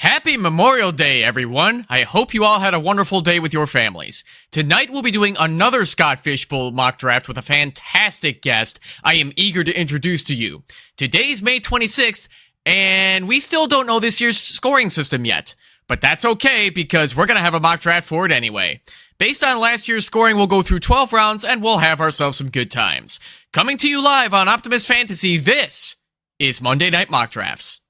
Happy Memorial Day, everyone. I hope you all had a wonderful day with your families. Tonight we'll be doing another Scott Fishbowl mock draft with a fantastic guest I am eager to introduce to you. Today's May 26th, and we still don't know this year's scoring system yet. But that's okay, because we're going to have a mock draft for it anyway. Based on last year's scoring, we'll go through 12 rounds, and we'll have ourselves some good times. Coming to you live on Optimus Fantasy, this is Monday Night Mock Drafts.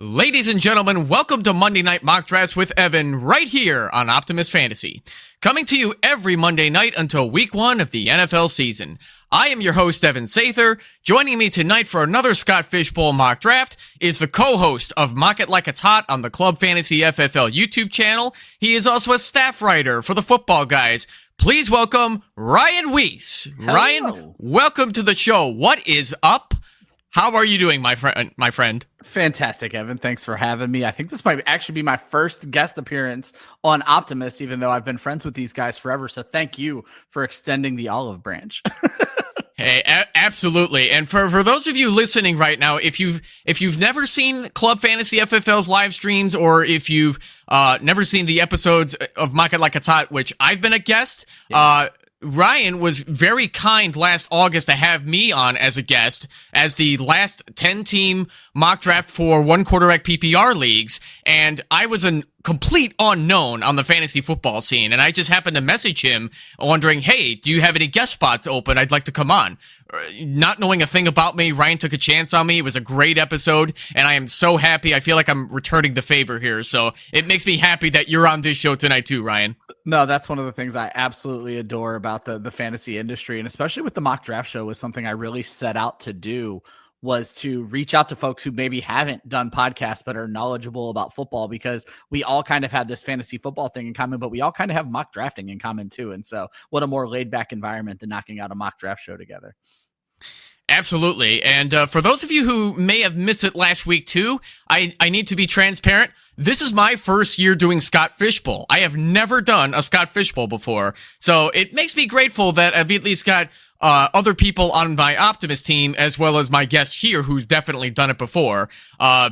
Ladies and gentlemen, welcome to Monday Night Mock Drafts with Evan, right here on Optimus Fantasy. Coming to you every Monday night until week 1 of the NFL season. I am your host, Evan Sather. Joining me tonight for another Scott Fishbowl mock draft is the co-host of Mock It Like It's Hot on the Club Fantasy FFL YouTube channel. He is also a staff writer for the Football Guys. Please welcome Ryan Weiss. Hello. Ryan, welcome to the show. What is up? How are you doing, my friend? Fantastic, Evan. Thanks for having me. I think this might actually be my first guest appearance on Optimus, even though I've been friends with these guys forever. So thank you for extending the olive branch. Hey, absolutely. And for those of you listening right now, if you've never seen Club Fantasy FFL's live streams, or if you've never seen the episodes of Mock It Like It's Hot, which I've been a guest, Ryan was very kind last August to have me on as a guest as the last 10-team mock draft for one quarterback PPR leagues, and I was a complete unknown on the fantasy football scene, and I just happened to message him wondering, hey, do you have any guest spots open? I'd like to come on. Not knowing a thing about me, Ryan took a chance on me. It was a great episode, and I am so happy. I feel like I'm returning the favor here, so it makes me happy that you're on this show tonight too, Ryan. No, that's one of the things I absolutely adore about the fantasy industry, and especially with the mock draft show, was something I really set out to do, was to reach out to folks who maybe haven't done podcasts but are knowledgeable about football, because we all kind of had this fantasy football thing in common, but we all kind of have mock drafting in common too. And so what a more laid back environment than knocking out a mock draft show together. Absolutely. And for those of you who may have missed it last week too, I need to be transparent. This is my first year doing Scott Fishbowl. I have never done a Scott Fishbowl before. So it makes me grateful that I've at least got other people on my Optimus team, as well as my guest here who's definitely done it before,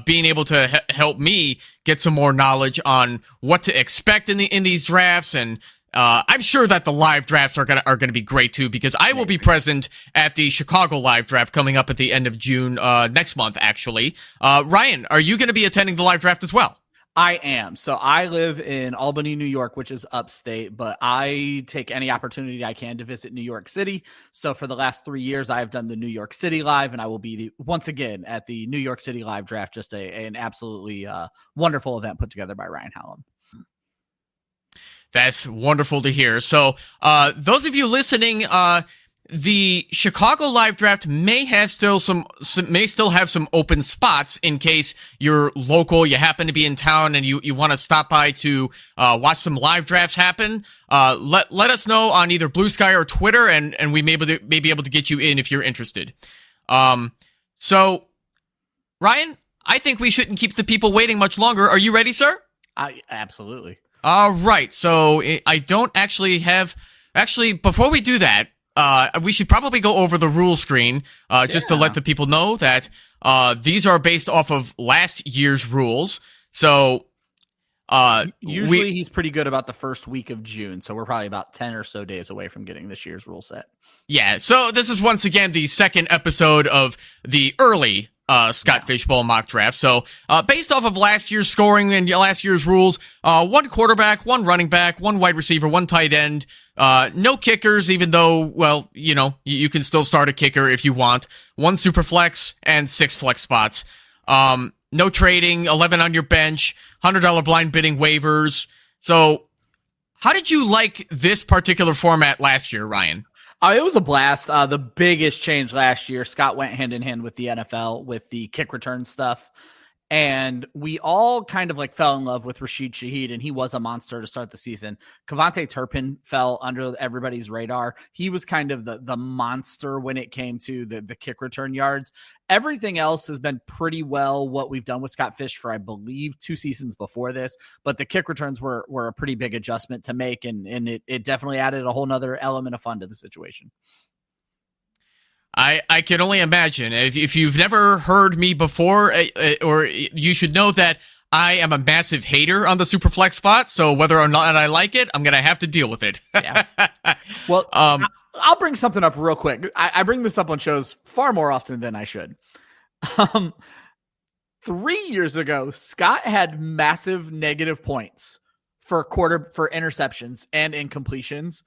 being able to help me get some more knowledge on what to expect in these drafts. And I'm sure that the live drafts are gonna be great too, because I will be present at the Chicago live draft coming up at the end of June next month, actually. Ryan, are you going to be attending the live draft as well? I am. So I live in Albany, New York, which is upstate, but I take any opportunity I can to visit New York City. So for the last 3 years, I have done the New York City Live, and I will be once again at the New York City Live draft. Just an absolutely wonderful event put together by Ryan Hallam. That's wonderful to hear. So those of you listening, the Chicago live draft may still have some open spots in case you're local, you happen to be in town, and you want to stop by to watch some live drafts happen. Let us know on either Blue Sky or Twitter, and we may be able to get you in if you're interested. So Ryan, I think we shouldn't keep the people waiting much longer. Are you ready, sir? Absolutely. All right. So I don't actually have. Actually, before we do that, we should probably go over the rule screen just to let the people know that these are based off of last year's rules. So usually he's pretty good about the first week of June, so we're probably about 10 or so days away from getting this year's rule set. Yeah. So this is once again the second episode of the early Scott Fishbowl mock draft. So based off of last year's scoring and last year's rules, one quarterback, one running back, one wide receiver, one tight end, no kickers, even though, well, you can still start a kicker if you want, one super flex and 6 flex spots. No trading, 11 on your bench, $100 blind bidding waivers. So how did you like this particular format last year, Ryan? It was a blast. The biggest change last year, Scott went hand in hand with the NFL with the kick return stuff. And we all kind of like fell in love with Rashid Shaheed, and he was a monster to start the season. Kavonte Turpin fell under everybody's radar. He was kind of the monster when it came to the kick return yards. Everything else has been pretty well what we've done with Scott Fish for, I believe, 2 seasons before this. But the kick returns were a pretty big adjustment to make, and it definitely added a whole nother element of fun to the situation. I can only imagine. If you've never heard me before, or you should know that I am a massive hater on the Superflex spot, so whether or not I like it, I'm going to have to deal with it. Yeah. Well, I'll bring something up real quick. I bring this up on shows far more often than I should. 3 years ago, Scott had massive negative points for interceptions and incompletions,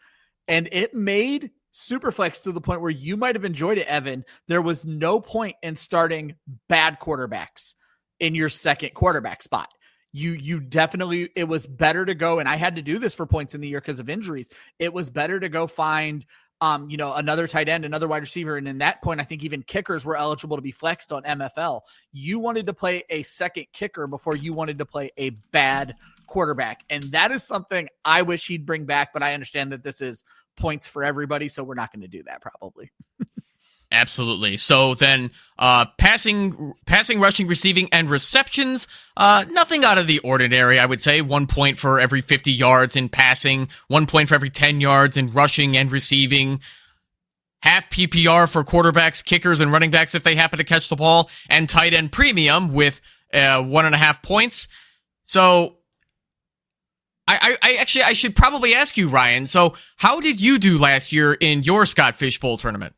and it made Superflex to the point where you might have enjoyed it, Evan. There was no point in starting bad quarterbacks in your second quarterback spot. You definitely, it was better to go, and I had to do this for points in the year because of injuries. It was better to go find another tight end, another wide receiver. And in that point, I think even kickers were eligible to be flexed on MFL. You wanted to play a second kicker before you wanted to play a bad quarterback. And that is something I wish he'd bring back, but I understand that this is points for everybody, so we're not going to do that probably. Absolutely. So then passing, rushing, receiving, and receptions, nothing out of the ordinary, I would say. 1 point for every 50 yards in passing, 1 point for every 10 yards in rushing and receiving, half PPR for quarterbacks, kickers, and running backs if they happen to catch the ball, and tight end premium with 1.5 points. So I should probably ask you, Ryan. So how did you do last year in your Scott Fish Bowl tournament?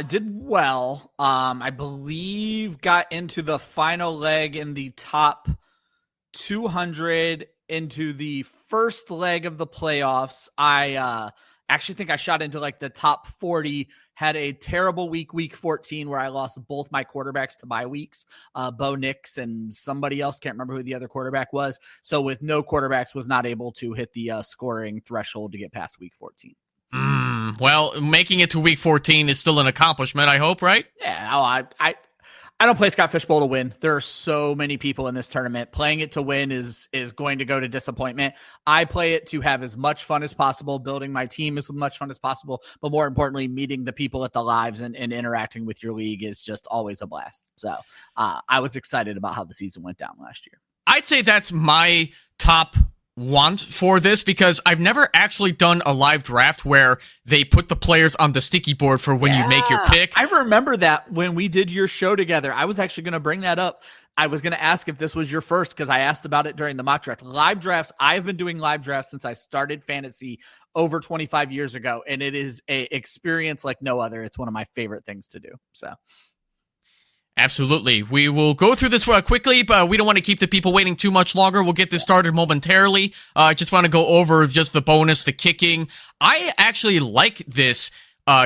Did well. I believe got into the final leg in the top 200 into the first leg of the playoffs. I actually think I shot into like the top 40, had a terrible week 14, where I lost both my quarterbacks to bye weeks, Bo Nix and somebody else. Can't remember who the other quarterback was. So with no quarterbacks, was not able to hit the scoring threshold to get past week 14. Well, making it to week 14 is still an accomplishment, I hope, right? Yeah, I don't play Scott Fish Bowl to win. There are so many people in this tournament. Playing it to win is going to go to disappointment. I play it to have as much fun as possible, building my team as much fun as possible, but more importantly, meeting the people at the lives and interacting with your league is just always a blast. So I was excited about how the season went down last year. I'd say that's my top want for this, because I've never actually done a live draft where they put the players on the sticky board for when you make your pick. I remember that when we did your show together. I was actually going to bring that up. I was going to ask if this was your first, because I asked about it during the mock draft. Live drafts, I've been doing live drafts since I started fantasy over 25 years ago, and it is a experience like no other. It's one of my favorite things to do. So absolutely. We will go through this quickly, but we don't want to keep the people waiting too much longer. We'll get this started momentarily. I just want to go over just the bonus, the kicking. I actually like this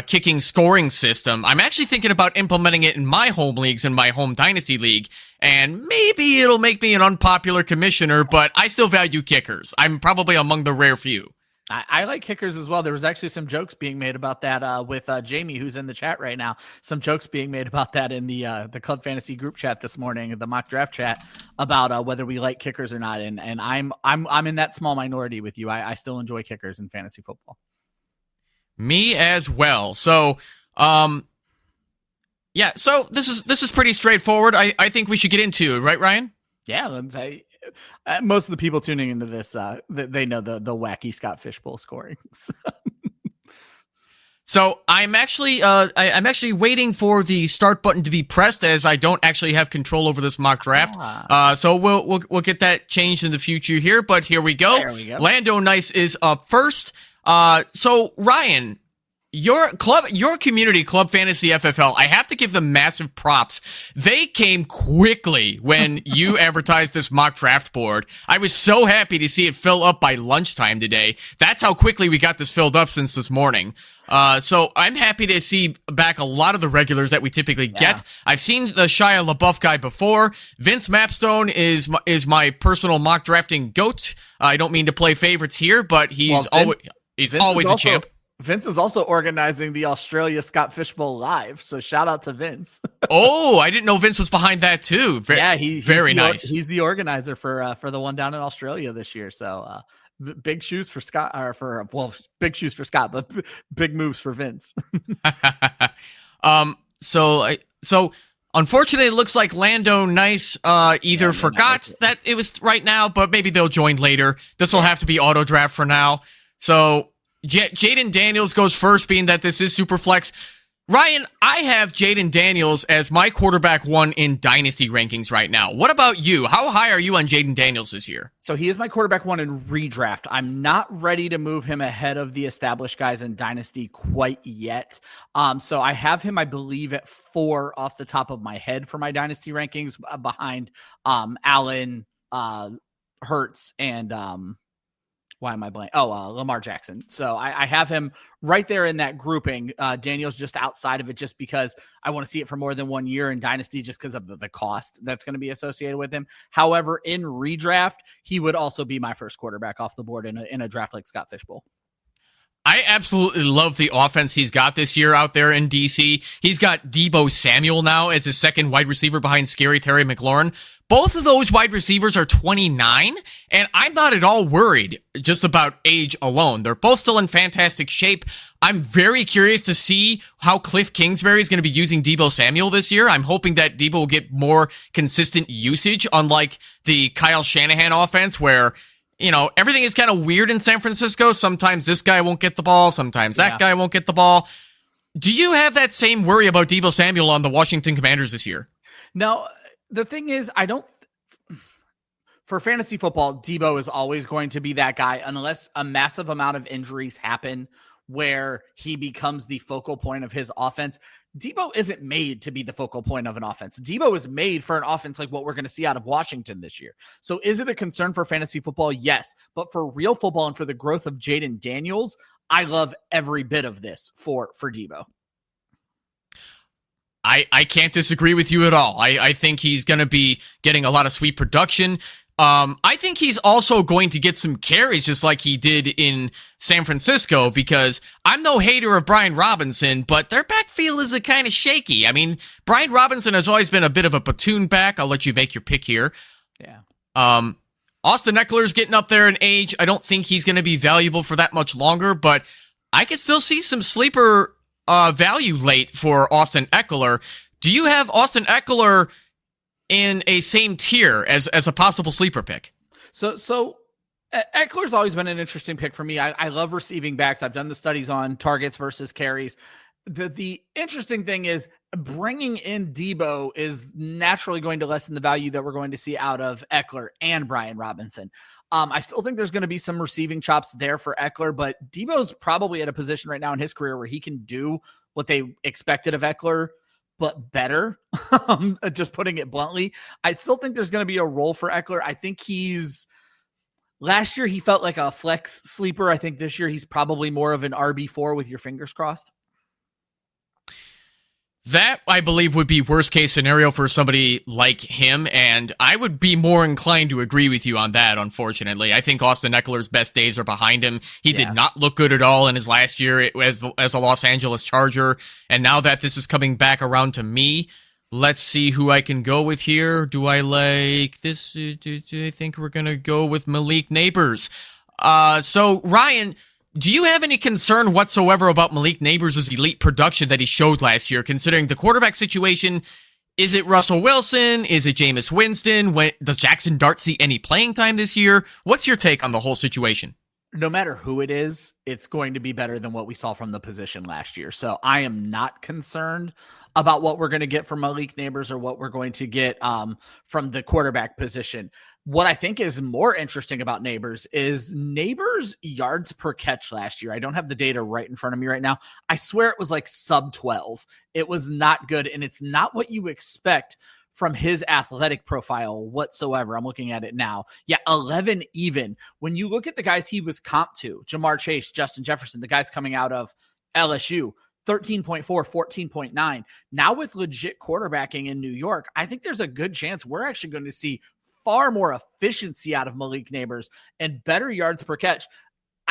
kicking scoring system. I'm actually thinking about implementing it in my home leagues, in my home dynasty league, and maybe it'll make me an unpopular commissioner, but I still value kickers. I'm probably among the rare few. I like kickers as well. There was actually some jokes being made about that with Jamie, who's in the chat right now. Some jokes being made about that in the Club Fantasy group chat this morning, the mock draft chat, about whether we like kickers or not. And I'm in that small minority with you. I still enjoy kickers in fantasy football. Me as well. So, yeah. So this is pretty straightforward. I think we should get into it, right, Ryan? Yeah. Most of the people tuning into this, they know the wacky Scott Fish Bowl scoring. So I'm actually waiting for the start button to be pressed, as I don't actually have control over this mock draft. So we'll get that changed in the future here. But here we go. There we go. Lando Nice is up first. So Ryan, your community, Club Fantasy FFL, I have to give them massive props. They came quickly when you advertised this mock draft board. I was so happy to see it fill up by lunchtime today. That's how quickly we got this filled up since this morning. So I'm happy to see back a lot of the regulars that we typically get. I've seen the Shia LaBeouf guy before. Vince Mapstone is my personal mock drafting goat. I don't mean to play favorites here, but he's always a champ. Vince is also organizing the Australia Scott Fishbowl Live, so shout out to Vince. Oh, I didn't know Vince was behind that too. He's very nice. He's the organizer for the one down in Australia this year. So big shoes for Scott, big shoes for Scott, but big moves for Vince. So unfortunately, it looks like Lando Nice either forgot that it was right now, but maybe they'll join later. This will have to be auto draft for now. So Jaden Daniels goes first, being that this is Superflex. Ryan, I have Jaden Daniels as my quarterback 1 in Dynasty rankings right now. What about you? How high are you on Jaden Daniels this year? So he is my quarterback 1 in redraft. I'm not ready to move him ahead of the established guys in Dynasty quite yet. So I have him, I believe, at 4 off the top of my head for my Dynasty rankings, behind Allen, Hurts, and why am I blank? Lamar Jackson. So I have him right there in that grouping. Daniel's just outside of it just because I want to see it for more than 1 year in Dynasty just because of the cost that's going to be associated with him. However, in redraft, he would also be my first quarterback off the board in a draft like Scott Fishbowl. I absolutely love the offense he's got this year out there in DC. He's got Deebo Samuel now as his second wide receiver behind Scary Terry McLaurin. Both of those wide receivers are 29, and I'm not at all worried just about age alone. They're both still in fantastic shape. I'm very curious to see how Cliff Kingsbury is going to be using Deebo Samuel this year. I'm hoping that Deebo will get more consistent usage, unlike the Kyle Shanahan offense where everything is kind of weird in San Francisco. Sometimes this guy won't get the ball. Sometimes that guy won't get the ball. Do you have that same worry about Deebo Samuel on the Washington Commanders this year? No, the thing is, for fantasy football, Deebo is always going to be that guy unless a massive amount of injuries happen where he becomes the focal point of his offense. Deebo isn't made to be the focal point of an offense. Deebo is made for an offense like what we're going to see out of Washington this year. So is it a concern for fantasy football? Yes. But for real football and for the growth of Jaden Daniels, I love every bit of this for Deebo. I can't disagree with you at all. I think he's going to be getting a lot of sweet production. I think he's also going to get some carries just like he did in San Francisco, because I'm no hater of Brian Robinson, but their backfield is a kind of shaky. I mean, Brian Robinson has always been a bit of a platoon back. I'll let you make your pick here. Yeah. Austin Eckler's getting up there in age. I don't think he's going to be valuable for that much longer, but I could still see some sleeper value late for Austin Eckler. Do you have Austin Eckler in a same tier as a possible sleeper pick? So Eckler's always been an interesting pick for me. I love receiving backs. I've done the studies on targets versus carries. The interesting thing is bringing in Deebo is naturally going to lessen the value that we're going to see out of Eckler and Brian Robinson. I still think there's going to be some receiving chops there for Eckler, but Deebo's probably at a position right now in his career where he can do what they expected of Eckler, but better. Just putting it bluntly. I still think there's going to be a role for Eckler. I think last year he felt like a flex sleeper. I think this year he's probably more of an RB4 with your fingers crossed. That, I believe, would be worst case scenario for somebody like him, and I would be more inclined to agree with you on that, unfortunately. I think Austin Eckler's best days are behind him. He did not look good at all in his last year as a Los Angeles Charger, and now that this is coming back around to me, let's see who I can go with here. Do I like this? I think we're going to go with Malik Neighbors. So, Ryan, do you have any concern whatsoever about Malik Neighbors' elite production that he showed last year, considering the quarterback situation? Is it Russell Wilson? Is it Jameis Winston? Does Jackson Dart see any playing time this year? What's your take on the whole situation? No matter who it is, it's going to be better than what we saw from the position last year. So I am not concerned about what we're going to get from Malik Neighbors or what we're going to get from the quarterback position. What I think is more interesting about Neighbors is Neighbors' yards per catch last year. I don't have the data right in front of me right now. I swear it was like sub 12. It was not good, and it's not what you expect from his athletic profile whatsoever. I'm looking at it now. Yeah, 11 even. When you look at the guys he was comped to, Jamar Chase, Justin Jefferson, the guys coming out of LSU, 13.4, 14.9. Now with legit quarterbacking in New York, I think there's a good chance we're actually going to see far more efficiency out of Malik Neighbors and better yards per catch.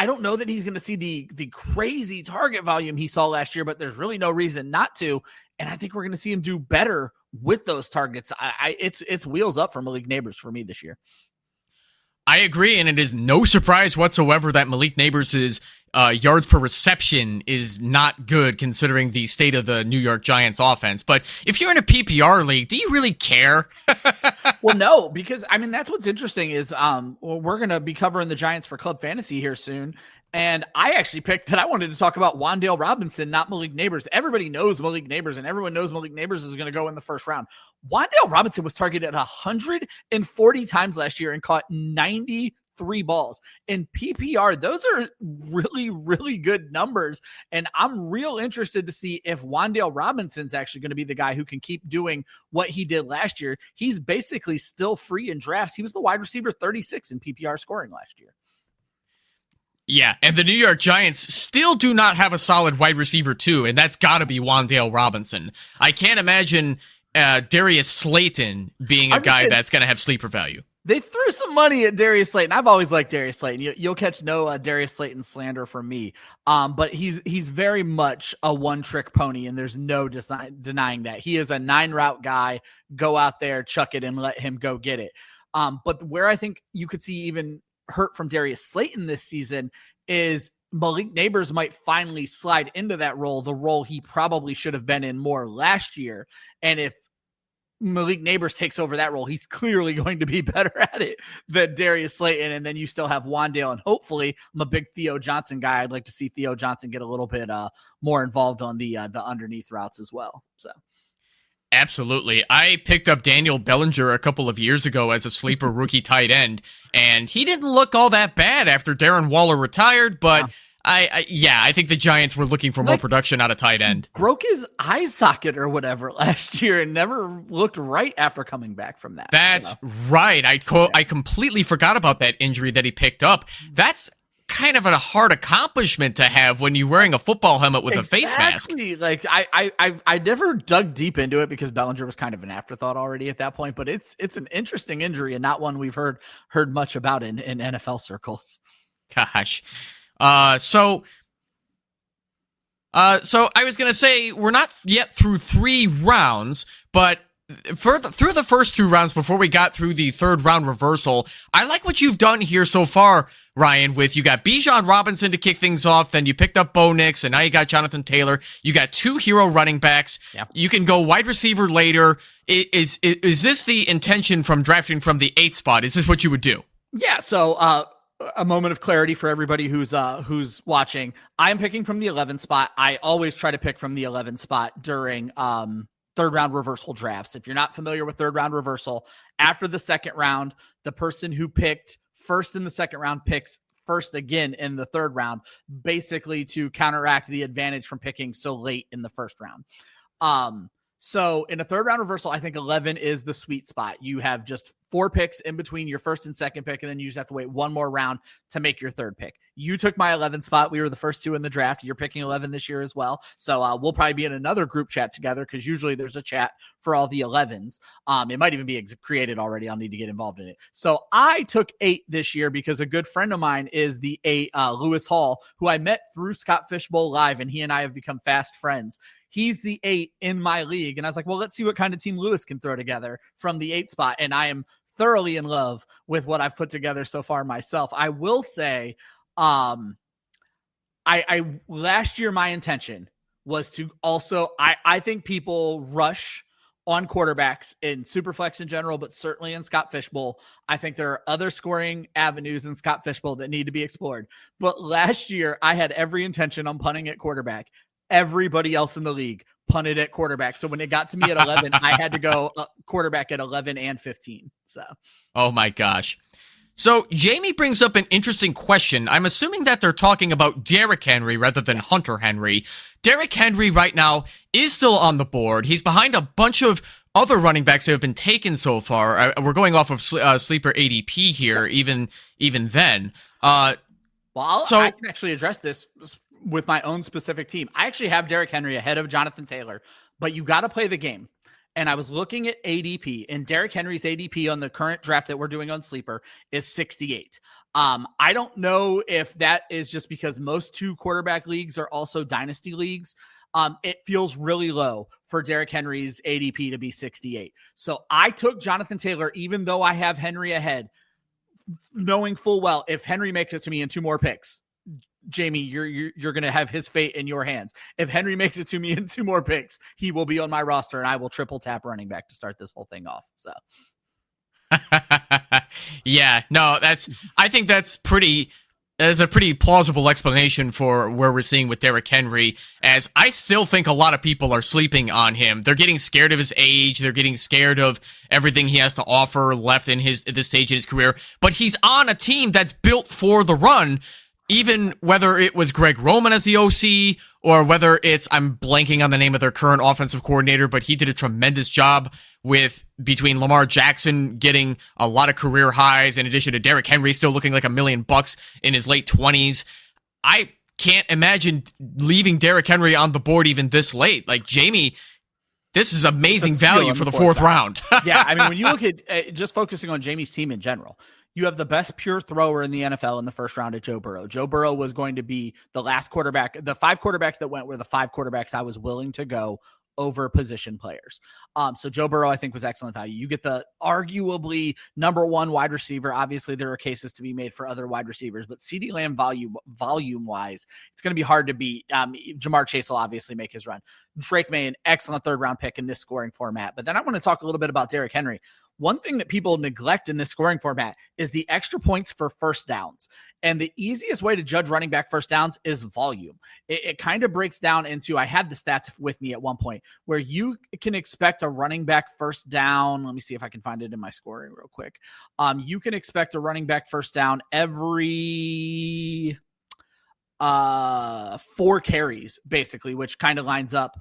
I don't know that he's going to see the crazy target volume he saw last year, but there's really no reason not to. And I think we're going to see him do better with those targets. It's wheels up for Malik Neighbors for me this year. I agree, and it is no surprise whatsoever that Malik Neighbors' yards per reception is not good considering the state of the New York Giants offense. But if you're in a PPR league, do you really care? Well, no, because I mean, that's what's interesting is we're going to be covering the Giants for Club Fantasy here soon. And I actually picked that I wanted to talk about Wan'Dale Robinson, not Malik Neighbors. Everybody knows Malik Neighbors, and everyone knows Malik Neighbors is going to go in the first round. Wan'Dale Robinson was targeted 140 times last year and caught 93 balls. In PPR, those are really, really good numbers. And I'm real interested to see if Wan'Dale Robinson's actually going to be the guy who can keep doing what he did last year. He's basically still free in drafts. He was the wide receiver 36 in PPR scoring last year. Yeah, and the New York Giants still do not have a solid wide receiver too, and that's got to be Wan'Dale Robinson. I can't imagine Darius Slayton being a guy that's going to have sleeper value. They threw some money at Darius Slayton. I've always liked Darius Slayton. You'll catch no Darius Slayton slander from me. But he's very much a one-trick pony, and there's no denying that. He is a 9-route guy. Go out there, chuck it, and let him go get it. But where I think you could see even hurt from Darius Slayton this season is Malik Neighbors might finally slide into that role, the role he probably should have been in more last year. And if Malik Neighbors takes over that role, he's clearly going to be better at it than Darius Slayton. And then you still have Wan'Dale, and hopefully I'm a big Theo Johnson guy. I'd like to see Theo Johnson get a little bit more involved on the underneath routes as well. So. Absolutely. I picked up Daniel Bellinger a couple of years ago as a sleeper rookie tight end, and he didn't look all that bad after Darren Waller retired, but I think the Giants were looking for more production out of tight end. Broke his eye socket or whatever last year and never looked right after coming back from that. That's right. I completely forgot about that injury that he picked up. That's kind of a hard accomplishment to have when you're wearing a football helmet with a face mask. Like I never dug deep into it because Bellinger was kind of an afterthought already at that point, but it's an interesting injury and not one we've heard much about in NFL circles. Gosh. So I was going to say we're not yet through 3 rounds, but through the first 2 rounds before we got through the 3rd round reversal, I like what you've done here so far, Ryan, with you got Bijan Robinson to kick things off, then you picked up Bo Nix, and now you got Jonathan Taylor. You got 2 hero running backs. Yep. You can go wide receiver later. Is this the intention from drafting from the 8th spot? Is this what you would do? Yeah, so a moment of clarity for everybody who's watching. I'm picking from the 11th spot. I always try to pick from the 11th spot during 3rd round reversal drafts. If you're not familiar with 3rd round reversal, after the 2nd round, the person who picked first in the 2nd round picks first again in the 3rd round, basically to counteract the advantage from picking so late in the 1st round. So in a 3rd round reversal, I think 11 is the sweet spot. You have just 4 picks in between your 1st and 2nd pick, and then you just have to wait 1 more round to make your 3rd pick. You took my 11th spot. We were the first 2 in the draft. You're picking 11 this year as well. So we'll probably be in another group chat together because usually there's a chat for all the 11s. It might even be created already. I'll need to get involved in it. So I took 8 this year because a good friend of mine is the 8, Lewis Hall, who I met through Scott Fishbowl Live, and he and I have become fast friends. He's the 8 in my league. And I was like, well, let's see what kind of team Lewis can throw together from the 8 spot. And I am thoroughly in love with what I've put together so far myself. I will say, I last year, my intention was to also, I think people rush on quarterbacks in Superflex in general, but certainly in Scott Fishbowl. I think there are other scoring avenues in Scott Fishbowl that need to be explored. But last year, I had every intention on punting at quarterback. Everybody else in the league punted at quarterback. So when it got to me at 11, I had to go quarterback at 11 and 15. So, oh my gosh. So Jamie brings up an interesting question. I'm assuming that they're talking about Derrick Henry rather than Hunter Henry. Derrick Henry right now is still on the board. He's behind a bunch of other running backs that have been taken so far. We're going off of sleeper ADP here, even then. I can actually address this with my own specific team. I actually have Derrick Henry ahead of Jonathan Taylor, but you got to play the game. And I was looking at ADP, and Derrick Henry's ADP on the current draft that we're doing on Sleeper is 68. I don't know if that is just because most 2-quarterback leagues are also dynasty leagues. It feels really low for Derrick Henry's ADP to be 68. So I took Jonathan Taylor, even though I have Henry ahead, knowing full well if Henry makes it to me in 2 more picks, Jamie, you're going to have his fate in your hands. If Henry makes it to me in 2 more picks, he will be on my roster, and I will triple tap running back to start this whole thing off. So, yeah, no, I think that's a pretty plausible explanation for where we're seeing with Derrick Henry, as I still think a lot of people are sleeping on him. They're getting scared of his age. They're getting scared of everything he has to offer left in this stage in his career. But he's on a team that's built for the run. Even whether it was Greg Roman as the OC or whether it's, I'm blanking on the name of their current offensive coordinator, but he did a tremendous job between Lamar Jackson getting a lot of career highs in addition to Derrick Henry still looking like $1 million in his late 20s. I can't imagine leaving Derrick Henry on the board even this late. Like, Jamie, this is amazing value for the 4th round. Yeah, I mean, when you look at just focusing on Jamie's team in general, you have the best pure thrower in the NFL in the 1st round at Joe Burrow. Joe Burrow was going to be the last quarterback. The 5 quarterbacks that went were the 5 quarterbacks I was willing to go over position players. So Joe Burrow, I think, was excellent value. You get the arguably number 1 wide receiver. Obviously, there are cases to be made for other wide receivers, but CeeDee Lamb volume-wise, it's going to be hard to beat. Jamar Chase will obviously make his run. Drake May, an excellent 3rd-round pick in this scoring format. But then I want to talk a little bit about Derrick Henry. One thing that people neglect in this scoring format is the extra points for first downs. And the easiest way to judge running back first downs is volume. It kind of breaks down into, I had the stats with me at one point, where you can expect a running back first down. Let me see if I can find it in my scoring real quick. You can expect a running back first down every 4 carries, basically, which kind of lines up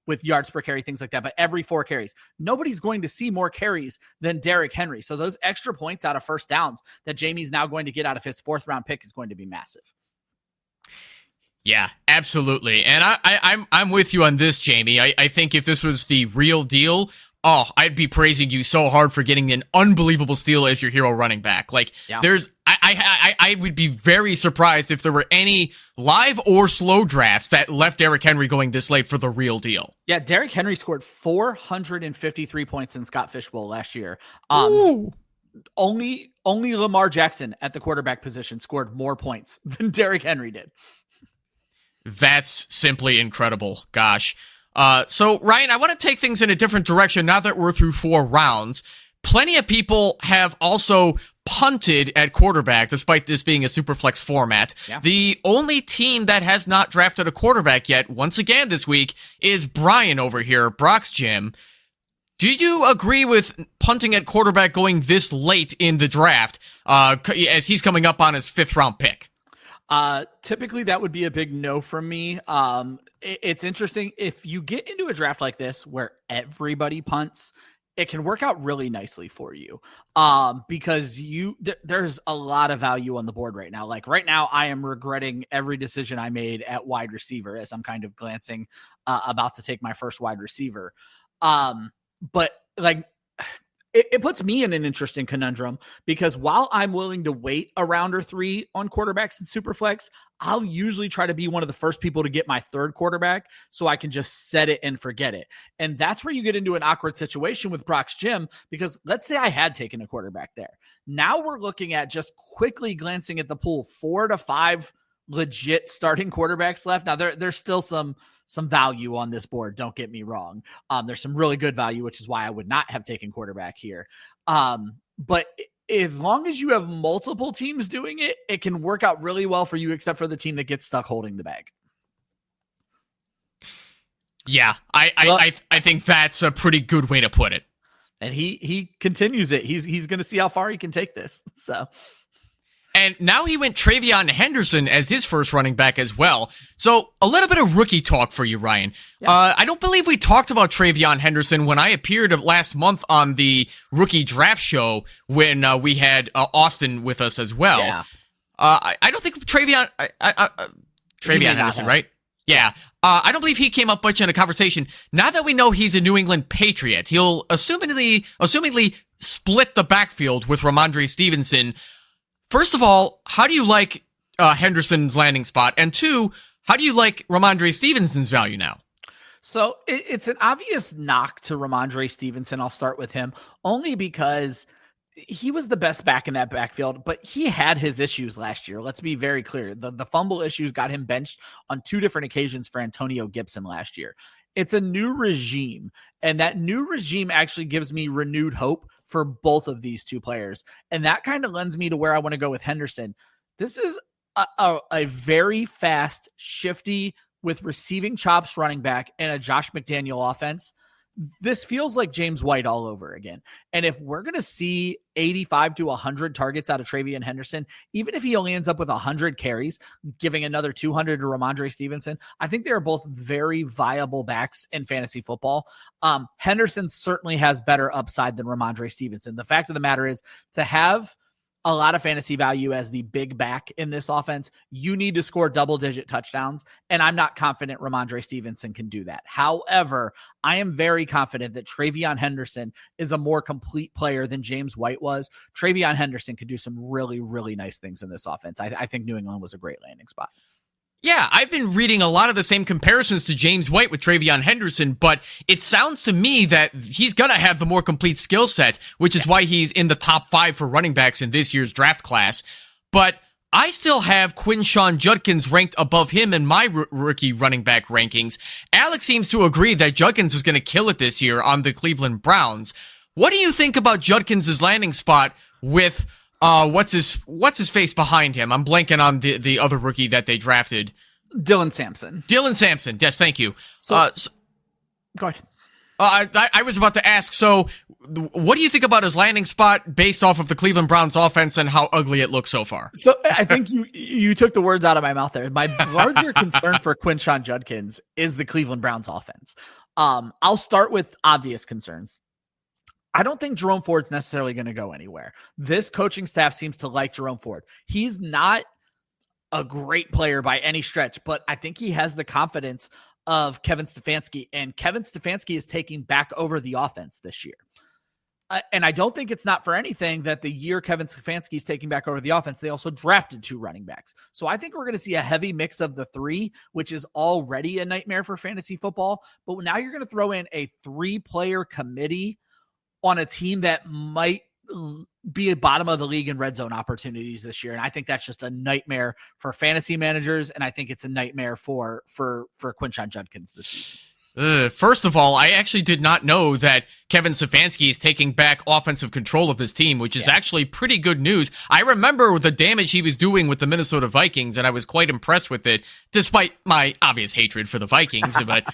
with yards per carry, things like that, but every 4 carries. Nobody's going to see more carries than Derrick Henry. So those extra points out of first downs that Jamie's now going to get out of his 4th round pick is going to be massive. Yeah, absolutely. And I'm with you on this, Jamie. I think if this was the real deal, I'd be praising you so hard for getting an unbelievable steal as your hero running back. Like, yeah. I would be very surprised if there were any live or slow drafts that left Derrick Henry going this late for the real deal. Yeah, Derrick Henry scored 453 points in Scott Fish Bowl last year. Only Lamar Jackson at the quarterback position scored more points than Derrick Henry did. That's simply incredible. Gosh. So, Ryan, I want to take things in a different direction now that we're through 4 rounds. Plenty of people have also punted at quarterback, despite this being a Superflex format. Yeah. The only team that has not drafted a quarterback yet, once again this week, is Brian over here, Brock's Gym. Do you agree with punting at quarterback going this late in the draft, as he's coming up on his 5th round pick? Typically that would be a big no from me. It's interesting if you get into a draft like this where everybody punts, it can work out really nicely for you. Because there's a lot of value on the board right now. Like right now I am regretting every decision I made at wide receiver as I'm kind of glancing, about to take my first wide receiver. But like, it puts me in an interesting conundrum because while I'm willing to wait a round or 3 on quarterbacks in Superflex, I'll usually try to be one of the first people to get my 3rd quarterback so I can just set it and forget it. And that's where you get into an awkward situation with Brock's Gym, because let's say I had taken a quarterback there. Now we're looking at just quickly glancing at the pool, 4 to 5 legit starting quarterbacks left. Now there's still some value on this board. Don't get me wrong. There's some really good value, which is why I would not have taken quarterback here. But as long as you have multiple teams doing it, it can work out really well for you, except for the team that gets stuck holding the bag. Yeah, I think that's a pretty good way to put it. And he continues it. He's going to see how far he can take this. So. And now he went Travion Henderson as his first running back as well. So a little bit of rookie talk for you, Ryan. Yeah. I don't believe we talked about Travion Henderson when I appeared last month on the rookie draft show when we had Austin with us as well. Yeah. I don't think Travion Henderson, right? Yeah. I don't believe he came up much in a conversation. Now that we know he's a New England Patriot, he'll assumingly split the backfield with Ramondre Stevenson. First of all, how do you like Henderson's landing spot? And two, how do you like Ramondre Stevenson's value now? So it's an obvious knock to Ramondre Stevenson. I'll start with him only because he was the best back in that backfield, but he had his issues last year. Let's be very clear. The fumble issues got him benched on 2 different occasions for Antonio Gibson last year. It's a new regime, and that new regime actually gives me renewed hope for both of these 2 players. And that kind of lends me to where I want to go with Henderson. This is a very fast, shifty, with receiving chops running back and a Josh McDaniel offense. This feels like James White all over again. And if we're going to see 85 to 100 targets out of TreVeyon Henderson, even if he only ends up with 100 carries, giving another 200 to Ramondre Stevenson, I think they are both very viable backs in fantasy football. Henderson certainly has better upside than Ramondre Stevenson. The fact of the matter is, to have a lot of fantasy value as the big back in this offense, you need to score double-digit touchdowns, and I'm not confident Ramondre Stevenson can do that. However, I am very confident that TreVeyon Henderson is a more complete player than James White was. TreVeyon Henderson could do some really, really nice things in this offense. I think New England was a great landing spot. Yeah, I've been reading a lot of the same comparisons to James White with TreVeyon Henderson, but it sounds to me that he's going to have the more complete skill set, which is why he's in the top 5 for running backs in this year's draft class. But I still have Quinshon Judkins ranked above him in my rookie running back rankings. Alex seems to agree that Judkins is going to kill it this year on the Cleveland Browns. What do you think about Judkins' landing spot with what's his face behind him? I'm blanking on the other rookie that they drafted. Dylan Sampson. Yes, thank you. Go ahead. I was about to ask, so what do you think about his landing spot based off of the Cleveland Browns offense and how ugly it looks so far? So I think you took the words out of my mouth there. My larger concern for Quinshon Judkins is the Cleveland Browns offense. I'll start with obvious concerns. I don't think Jerome Ford's necessarily going to go anywhere. This coaching staff seems to like Jerome Ford. He's not a great player by any stretch, but I think he has the confidence of Kevin Stefanski, and Kevin Stefanski is taking back over the offense this year. And I don't think it's not for anything that the year Kevin Stefanski is taking back over the offense, they also drafted 2 running backs. So I think we're going to see a heavy mix of the 3, which is already a nightmare for fantasy football. But now you're going to throw in a 3-player committee on a team that might be a bottom of the league in red zone opportunities this year. And I think that's just a nightmare for fantasy managers. And I think it's a nightmare for Quinshon Judkins this season. First of all, I actually did not know that Kevin Stefanski is taking back offensive control of this team, which is actually pretty good news. I remember the damage he was doing with the Minnesota Vikings, and I was quite impressed with it, despite my obvious hatred for the Vikings. But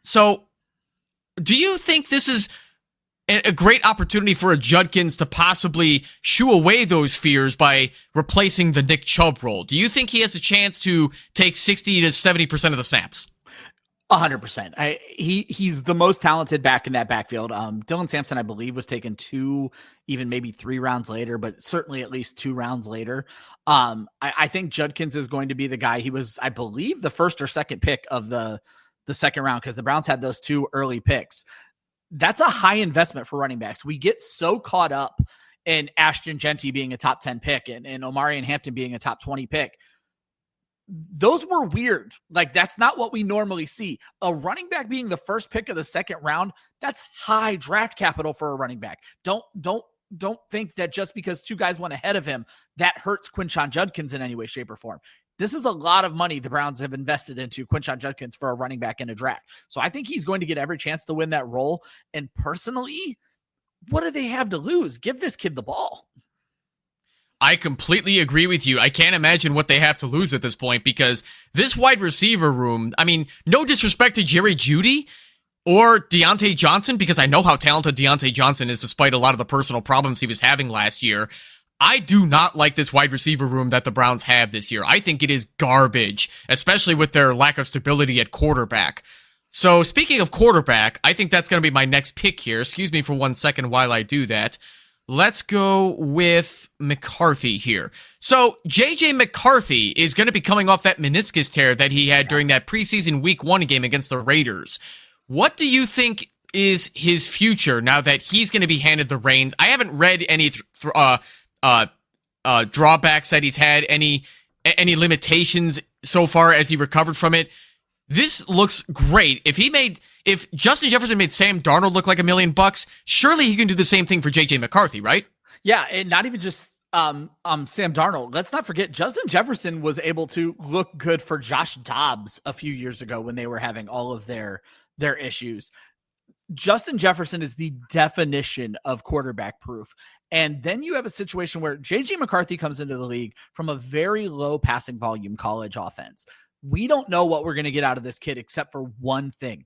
so do you think this is a great opportunity for a Judkins to possibly shoo away those fears by replacing the Nick Chubb role? Do you think he has a chance to take 60 to 70% of the snaps? 100%. He's the most talented back in that backfield. Dylan Sampson, I believe, was taken 2, even maybe 3 rounds later, but certainly at least 2 rounds later. I think Judkins is going to be the guy. He was, I believe, the first or second pick of the second round, because the Browns had those 2 early picks. That's a high investment for running backs. We get so caught up in Ashton Genty being a top 10 pick and Omarion Hampton being a top 20 pick. Those were weird. Like, that's not what we normally see. A running back being the first pick of the second round, that's high draft capital for a running back. Don't think that just because 2 guys went ahead of him, that hurts Quinshon Judkins in any way, shape, or form. This is a lot of money the Browns have invested into Quinshon Judkins for a running back in a draft. So I think he's going to get every chance to win that role. And personally, what do they have to lose? Give this kid the ball. I completely agree with you. I can't imagine what they have to lose at this point, because this wide receiver room, I mean, no disrespect to Jerry Jeudy or Deontay Johnson, because I know how talented Deontay Johnson is despite a lot of the personal problems he was having last year. I do not like this wide receiver room that the Browns have this year. I think it is garbage, especially with their lack of stability at quarterback. So speaking of quarterback, I think that's going to be my next pick here. Excuse me for 1 second while I do that. Let's go with McCarthy here. So J.J. McCarthy is going to be coming off that meniscus tear that he had during that preseason Week 1 game against the Raiders. What do you think is his future now that he's going to be handed the reins? I haven't read any drawbacks that he's had, any limitations so far as he recovered from it. This looks great. If Justin Jefferson made Sam Darnold look like $1 million, surely he can do the same thing for JJ McCarthy, right? Yeah, and not even just Sam Darnold. Let's not forget Justin Jefferson was able to look good for Josh Dobbs a few years ago when they were having all of their issues. Justin Jefferson is the definition of quarterback proof. And then you have a situation where JJ McCarthy comes into the league from a very low passing volume college offense. We don't know what we're going to get out of this kid except for one thing: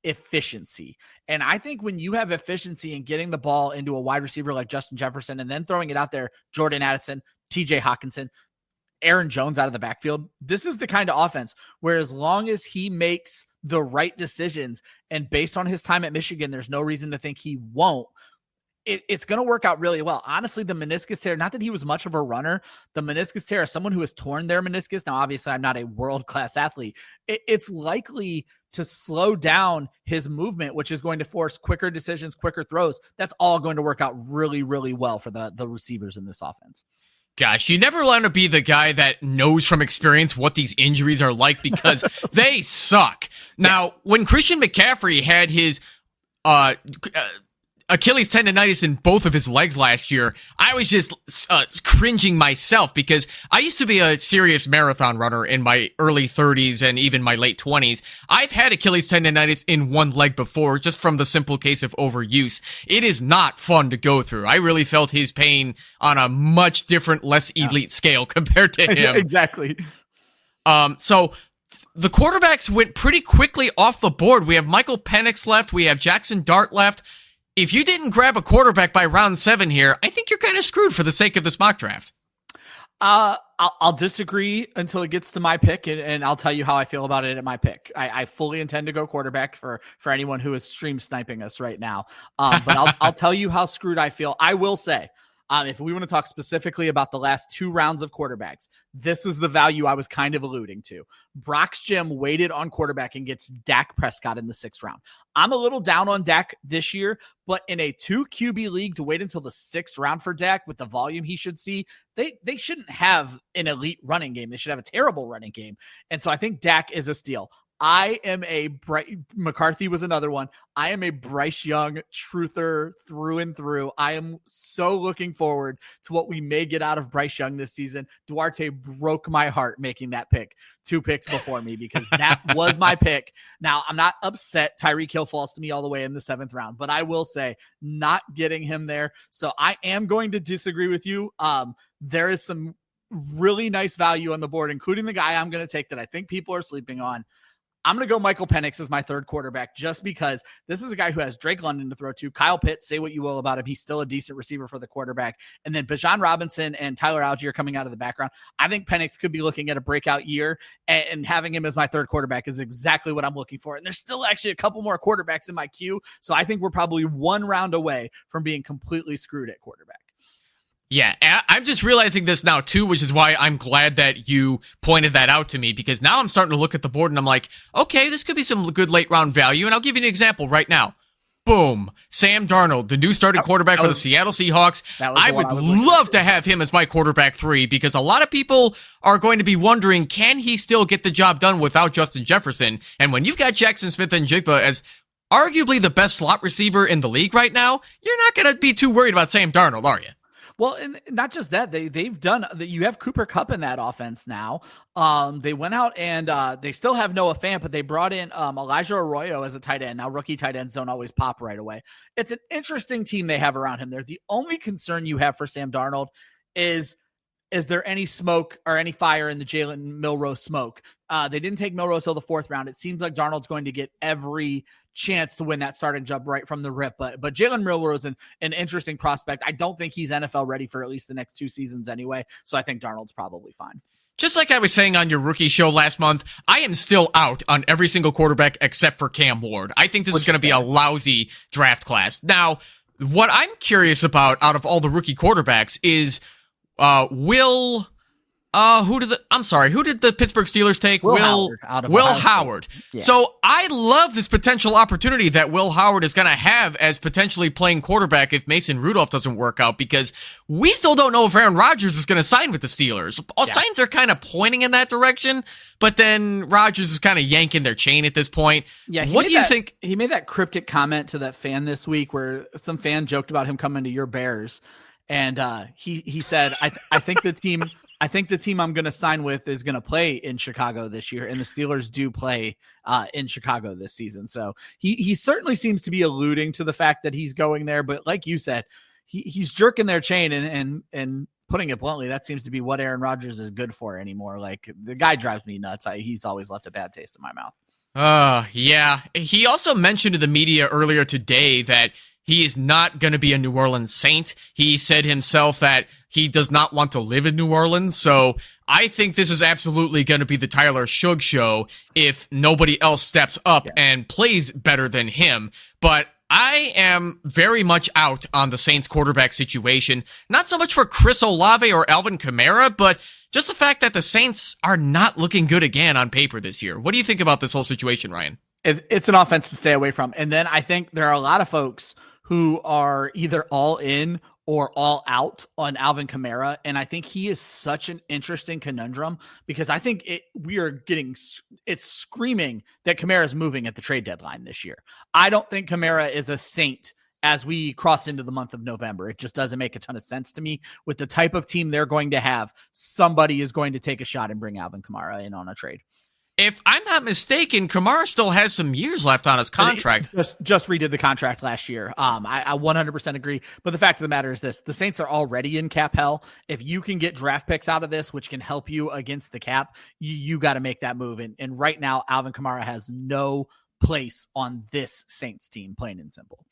efficiency. And I think when you have efficiency in getting the ball into a wide receiver like Justin Jefferson and then throwing it out there, Jordan Addison, TJ Hawkinson, Aaron Jones out of the backfield, this is the kind of offense where as long as he makes the right decisions, and based on his time at Michigan, there's no reason to think he won't, it's going to work out really well. Honestly, the meniscus tear, not that he was much of a runner, the meniscus tear, as someone who has torn their meniscus, now obviously I'm not a world-class athlete, it's likely to slow down his movement, which is going to force quicker decisions, quicker throws. That's all going to work out really, really well for the receivers in this offense. Gosh, you never want to be the guy that knows from experience what these injuries are like, because they suck. Now, when Christian McCaffrey had his Achilles tendonitis in both of his legs last year, I was just cringing myself, because I used to be a serious marathon runner in my early 30s and even my late 20s. I've had Achilles tendonitis in one leg before, just from the simple case of overuse. It is not fun to go through. I really felt his pain on a much different, less elite scale compared to him. Yeah, exactly. So the quarterbacks went pretty quickly off the board. We have Michael Penix left. We have Jackson Dart left. If you didn't grab a quarterback by round 7 here, I think you're kind of screwed for the sake of this mock draft. I'll disagree until it gets to my pick, and I'll tell you how I feel about it at my pick. I fully intend to go quarterback for anyone who is stream sniping us right now. But I'll tell you how screwed I feel. I will say, if we want to talk specifically about the last 2 rounds of quarterbacks, this is the value I was kind of alluding to. Brock's Gym waited on quarterback and gets Dak Prescott in the 6th round. I'm a little down on Dak this year, but in a 2 QB league to wait until the 6th round for Dak with the volume he should see, they shouldn't have an elite running game. They should have a terrible running game. And so I think Dak is a steal. McCarthy was another one. I am a Bryce Young truther through and through. I am so looking forward to what we may get out of Bryce Young this season. Duarte broke my heart making that pick 2 picks before me, because that was my pick. Now, I'm not upset Tyreek Hill falls to me all the way in the 7th round, but I will say not getting him there. So I am going to disagree with you. There is some really nice value on the board, including the guy I'm going to take that I think people are sleeping on. I'm going to go Michael Penix as my 3rd quarterback, just because this is a guy who has Drake London to throw to. Kyle Pitts, say what you will about him, he's still a decent receiver for the quarterback. And then Bijan Robinson and Tyler Algier coming out of the background. I think Penix could be looking at a breakout year, and having him as my 3rd quarterback is exactly what I'm looking for. And there's still actually a couple more quarterbacks in my queue, so I think we're probably 1 round away from being completely screwed at quarterback. Yeah, I'm just realizing this now too, which is why I'm glad that you pointed that out to me, because now I'm starting to look at the board and I'm like, okay, this could be some good late round value. And I'll give you an example right now. Boom. Sam Darnold, the new starting quarterback for the Seattle Seahawks. I would love to have him as my quarterback 3, because a lot of people are going to be wondering, can he still get the job done without Justin Jefferson? And when you've got Jackson Smith and Jigba as arguably the best slot receiver in the league right now, you're not going to be too worried about Sam Darnold, are you? Well, and not just that, they've done that. You have Cooper Kupp in that offense now. They went out and they still have Noah Fant, but they brought in Elijah Arroyo as a tight end. Now, rookie tight ends don't always pop right away. It's an interesting team they have around him there. The only concern you have for Sam Darnold is there any smoke or any fire in the Jalen Milroe smoke? They didn't take Milroe till the 4th round. It seems like Darnold's going to get every chance to win that starting job right from the rip. But Jalen Milroe is an interesting prospect. I don't think he's NFL ready for at least the next 2 seasons anyway. So I think Darnold's probably fine. Just like I was saying on your rookie show last month, I am still out on every single quarterback except for Cam Ward. I think this is going to be a lousy draft class. Now, what I'm curious about out of all the rookie quarterbacks is will Who did the Pittsburgh Steelers take? Will Howard out of Will Ohio State. Howard. Yeah. So I love this potential opportunity that Will Howard is going to have as potentially playing quarterback if Mason Rudolph doesn't work out, because we still don't know if Aaron Rodgers is going to sign with the Steelers. All signs are kind of pointing in that direction, but then Rodgers is kind of yanking their chain at this point. Yeah. What do you think? He made that cryptic comment to that fan this week where some fan joked about him coming to your Bears. And he said, I think the team I'm going to sign with is going to play in Chicago this year, and the Steelers do play in Chicago this season. So he certainly seems to be alluding to the fact that he's going there. But like you said, he's jerking their chain, and putting it bluntly, that seems to be what Aaron Rodgers is good for anymore. Like, the guy drives me nuts. He's always left a bad taste in my mouth. Yeah. He also mentioned to the media earlier today that he is not going to be a New Orleans Saint. He said himself that he does not want to live in New Orleans. So I think this is absolutely going to be the Tyler Shug show if nobody else steps up and plays better than him. But I am very much out on the Saints quarterback situation. Not so much for Chris Olave or Alvin Kamara, but just the fact that the Saints are not looking good again on paper this year. What do you think about this whole situation, Ryan? It's an offense to stay away from. And then I think there are a lot of folks who are either all in or all out on Alvin Kamara. And I think he is such an interesting conundrum because I think it's screaming that Kamara is moving at the trade deadline this year. I don't think Kamara is a Saint as we cross into the month of November. It just doesn't make a ton of sense to me. With the type of team they're going to have, somebody is going to take a shot and bring Alvin Kamara in on a trade. If I'm not mistaken, Kamara still has some years left on his contract. Just redid the contract last year. I 100% agree. But the fact of the matter is this: the Saints are already in cap hell. If you can get draft picks out of this, which can help you against the cap, you got to make that move. And right now, Alvin Kamara has no place on this Saints team, plain and simple.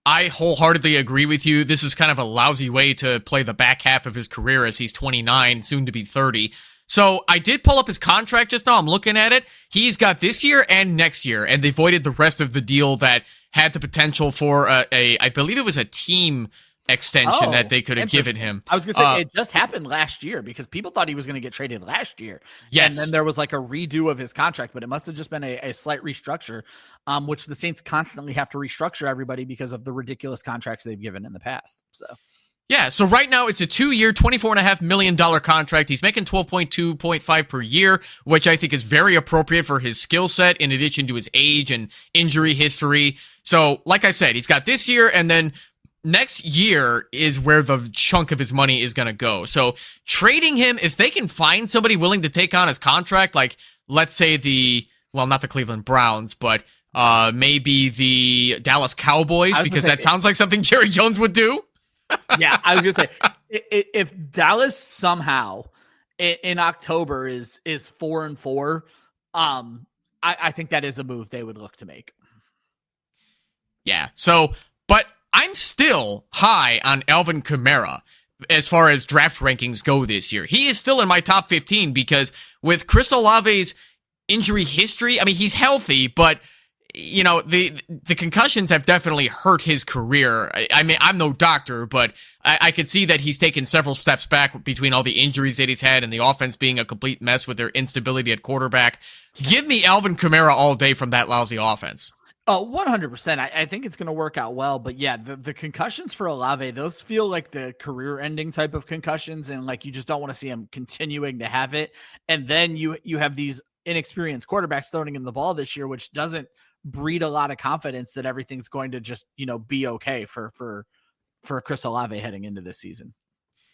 I wholeheartedly agree with you. This is kind of a lousy way to play the back half of his career as he's 29, soon to be 30. So I did pull up his contract just now. I'm looking at it. He's got this year and next year, and they voided the rest of the deal that had the potential for I believe it was a team extension that they could have given him. I was going to say, it just happened last year because people thought he was going to get traded last year. Yes. And then there was like a redo of his contract, but it must have just been a slight restructure, which the Saints constantly have to restructure everybody because of the ridiculous contracts they've given in the past. Yeah, so right now it's a 2-year, $24.5 million contract. He's making $12.2.5 per year, which I think is very appropriate for his skill set in addition to his age and injury history. So, like I said, he's got this year, and then next year is where the chunk of his money is going to go. So trading him, if they can find somebody willing to take on his contract, like let's say not the Cleveland Browns, but maybe the Dallas Cowboys, because that sounds like something Jerry Jones would do. Yeah, I was gonna say if Dallas somehow in October is 4-4, I think that is a move they would look to make. Yeah. So, but I'm still high on Alvin Kamara as far as draft rankings go this year. He is still in my top 15 because with Chris Olave's injury history, I mean, he's healthy, but you know, the concussions have definitely hurt his career. I mean, I'm no doctor, but I could see that he's taken several steps back between all the injuries that he's had and the offense being a complete mess with their instability at quarterback. Give me Alvin Kamara all day from that lousy offense. Oh, 100%. I think it's going to work out well. But yeah, the concussions for Olave, those feel like the career-ending type of concussions, and like you just don't want to see him continuing to have it. And then you have these inexperienced quarterbacks throwing him the ball this year, which doesn't breed a lot of confidence that everything's going to just, be okay for Chris Olave heading into this season.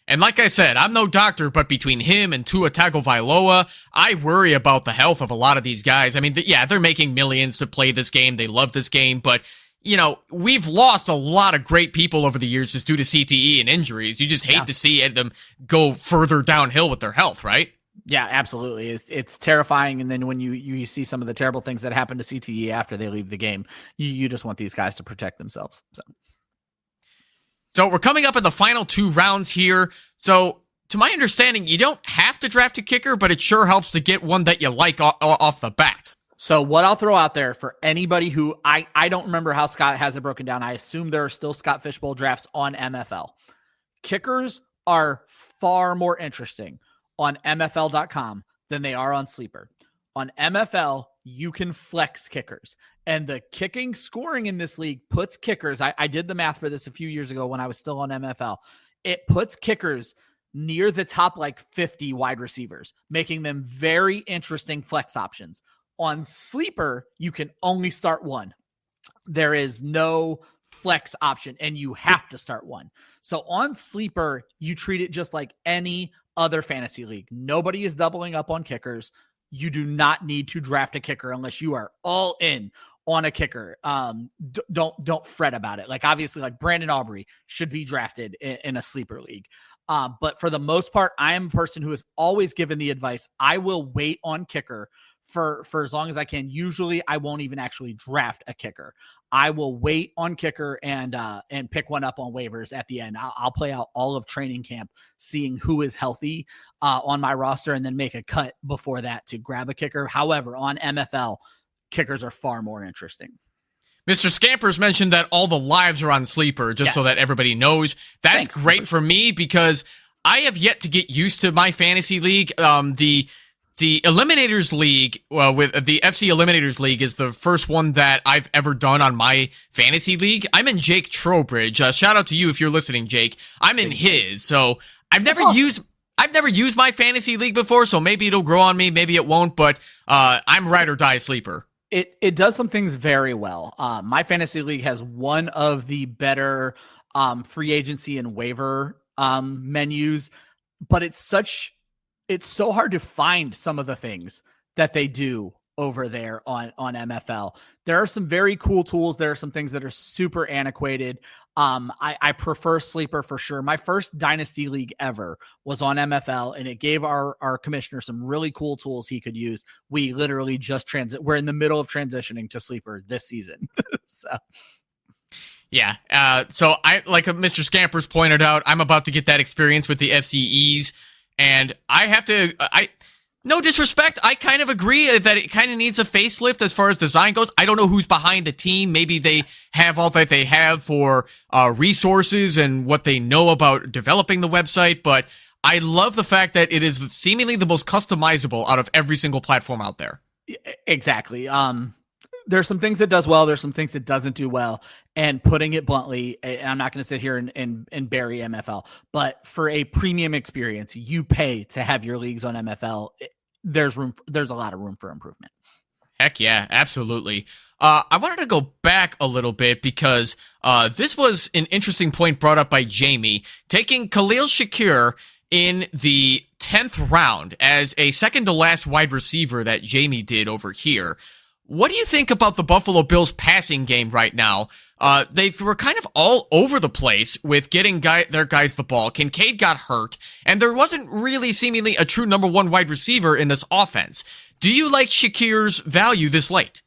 And like I said, I'm no doctor, but between him and Tua Tagovailoa, I worry about the health of a lot of these guys. I mean, they're making millions to play this game. They love this game, but we've lost a lot of great people over the years just due to CTE and injuries. You just hate to see them go further downhill with their health, right? Yeah, absolutely. It's terrifying. And then when you see some of the terrible things that happen to CTE after they leave the game, you just want these guys to protect themselves. So we're coming up in the final 2 rounds here. So to my understanding, you don't have to draft a kicker, but it sure helps to get one that you like off the bat. So what I'll throw out there for anybody who I don't remember how Scott has it broken down. I assume there are still Scott Fishbowl drafts on MFL. Kickers are far more interesting on MFL.com than they are on Sleeper. On MFL, you can flex kickers. And the kicking scoring in this league puts kickers. I did the math for this a few years ago when I was still on MFL. It puts kickers near the top 50 wide receivers, making them very interesting flex options. On Sleeper, you can only start one. There is no flex option, and you have to start one. So on Sleeper, you treat it just like any other fantasy league. Nobody is doubling up on kickers. You do not need to draft a kicker unless you are all in on a kicker. Don't fret about it. Obviously, Brandon Aubrey should be drafted in a Sleeper league. But for the most part, I am a person who has always given the advice, I will wait on kicker for as long as I can. Usually I won't even actually draft a kicker. I will wait on kicker and pick one up on waivers at the end. I'll play out all of training camp, seeing who is healthy on my roster, and then make a cut before that to grab a kicker. However, on MFL, kickers are far more interesting. Mr. Scampers mentioned that all the lives are on Sleeper, just so that everybody knows. That's Thanks, great Scampers. For me because I have yet to get used to my fantasy league. The Eliminators League, with the FC Eliminators League, is the first one that I've ever done on my fantasy league. I'm in Jake Trowbridge. Shout out to you if you're listening, Jake. I'm in his, so I've never used my fantasy league before, so maybe it'll grow on me, maybe it won't. But I'm ride or die Sleeper. It does some things very well. My fantasy league has one of the better free agency and waiver menus, but it's so hard to find some of the things that they do over there on MFL. There are some very cool tools. There are some things that are super antiquated. I prefer Sleeper for sure. My first dynasty league ever was on MFL, and it gave our commissioner some really cool tools he could use. We literally just we're in the middle of transitioning to Sleeper this season. So. Yeah. So I, like Mr. Scampers pointed out, I'm about to get that experience with the FCEs. And I have to, no disrespect, I kind of agree that it kind of needs a facelift as far as design goes. I don't know who's behind the team. Maybe they have all that they have for resources and what they know about developing the website, but I love the fact that it is seemingly the most customizable out of every single platform out there. Exactly. There's some things it does well. There's some things it doesn't do well. And putting it bluntly, and I'm not going to sit here and bury MFL, but for a premium experience, you pay to have your leagues on MFL. There's a lot of room for improvement. Heck yeah, absolutely. I wanted to go back a little bit because this was an interesting point brought up by Jamie, taking Khalil Shakir in the 10th round as a second to last wide receiver that Jamie did over here. What do you think about the Buffalo Bills passing game right now? They were kind of all over the place with getting their guys the ball. Kincaid got hurt, and there wasn't really seemingly a true number one wide receiver in this offense. Do you like Shakir's value this late?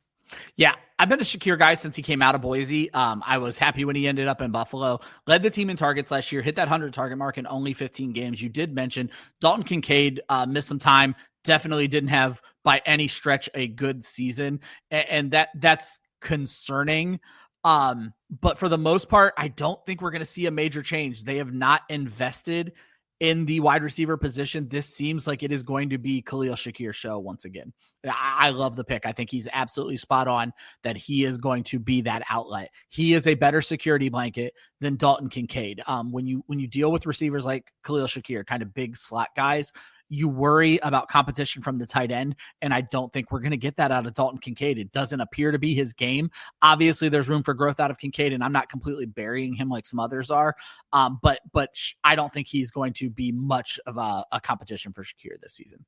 Yeah, I've been a Shakir guy since he came out of Boise. I was happy when he ended up in Buffalo. Led the team in targets last year, hit that 100 target mark in only 15 games. You did mention Dalton Kincaid missed some time. Definitely didn't have by any stretch a good season, and that's concerning. But for the most part, I don't think we're going to see a major change. They have not invested in the wide receiver position. This seems like it is going to be Khalil Shakir's show once again. I love the pick. I think he's absolutely spot on that he is going to be that outlet. He is a better security blanket than Dalton Kincaid. When you deal with receivers like Khalil Shakir, kind of big slot guys, you worry about competition from the tight end, and I don't think we're going to get that out of Dalton Kincaid. It doesn't appear to be his game. Obviously, there's room for growth out of Kincaid, and I'm not completely burying him like some others are, but I don't think he's going to be much of a competition for Shakir this season.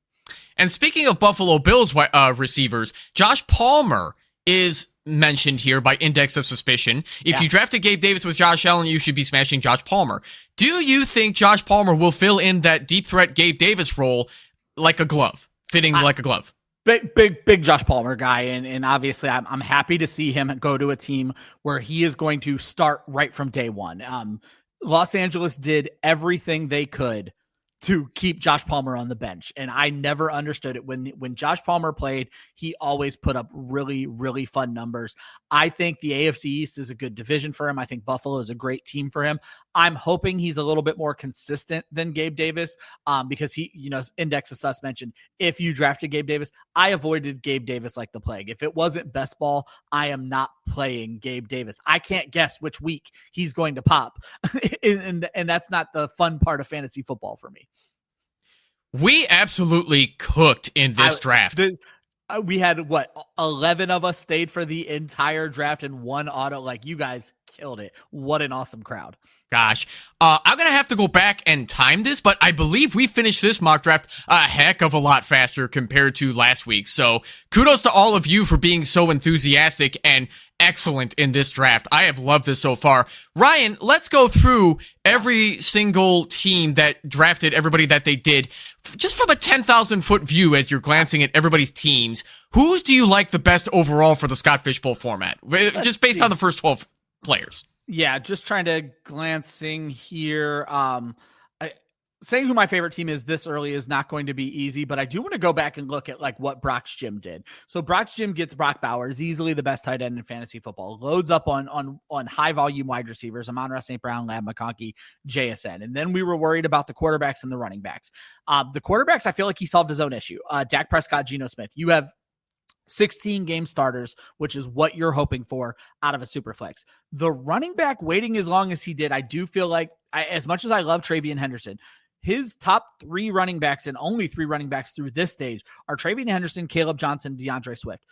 And speaking of Buffalo Bills receivers, Josh Palmer is mentioned here by index of suspicion. If you drafted Gabe Davis with Josh Allen, you should be smashing Josh Palmer. Do you think Josh Palmer will fill in that deep threat Gabe Davis role like a glove, fitting like a glove? Big Josh Palmer guy, and obviously I'm happy to see him go to a team where he is going to start right from day one. Los Angeles did everything they could to keep Josh Palmer on the bench. And I never understood it. When Josh Palmer played, he always put up really, really fun numbers. I think the AFC East is a good division for him. I think Buffalo is a great team for him. I'm hoping he's a little bit more consistent than Gabe Davis because he, Index of Sus mentioned, if you drafted Gabe Davis, I avoided Gabe Davis like the plague. If it wasn't best ball, I am not playing Gabe Davis. I can't guess which week he's going to pop. and that's not the fun part of fantasy football for me. We absolutely cooked in this draft. We had 11 of us stayed for the entire draft and one auto. Like, you guys killed it. What an awesome crowd. Gosh, I'm going to have to go back and time this, but I believe we finished this mock draft a heck of a lot faster compared to last week. So kudos to all of you for being so enthusiastic and excellent in this draft. I have loved this so far. Ryan, let's go through every single team that drafted everybody that they did, just from a 10,000 foot view as you're glancing at everybody's teams. Whose do you like the best overall for the Scott Fishbowl format? Just based on the first 12 players. Yeah, just trying to glancing here. Saying who my favorite team is this early is not going to be easy, but I do want to go back and look at like what Brock's Gym did. So Brock's Gym gets Brock Bowers, easily the best tight end in fantasy football. Loads up on high volume wide receivers, Amon-Ra St. Brown, Lab McConkey, JSN. And then we were worried about the quarterbacks and the running backs. The quarterbacks, I feel like he solved his own issue. Dak Prescott, Geno Smith. You have 16 game starters, which is what you're hoping for out of a super flex. The running back waiting as long as he did, I do feel like, as much as I love Travion Henderson, his top 3 running backs and only 3 running backs through this stage are Travion Henderson, Caleb Johnson, DeAndre Swift.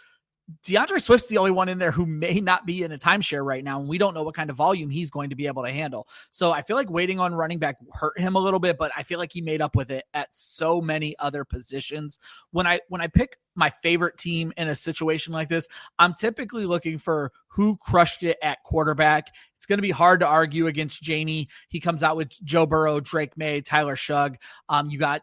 DeAndre Swift's the only one in there who may not be in a timeshare right now, and we don't know what kind of volume he's going to be able to handle. So I feel like waiting on running back hurt him a little bit, but I feel like he made up with it at so many other positions. When I pick my favorite team in a situation like this, I'm typically looking for who crushed it at quarterback. It's going to be hard to argue against Jamie. He comes out with Joe Burrow, Drake May, Tyler Shugg. You got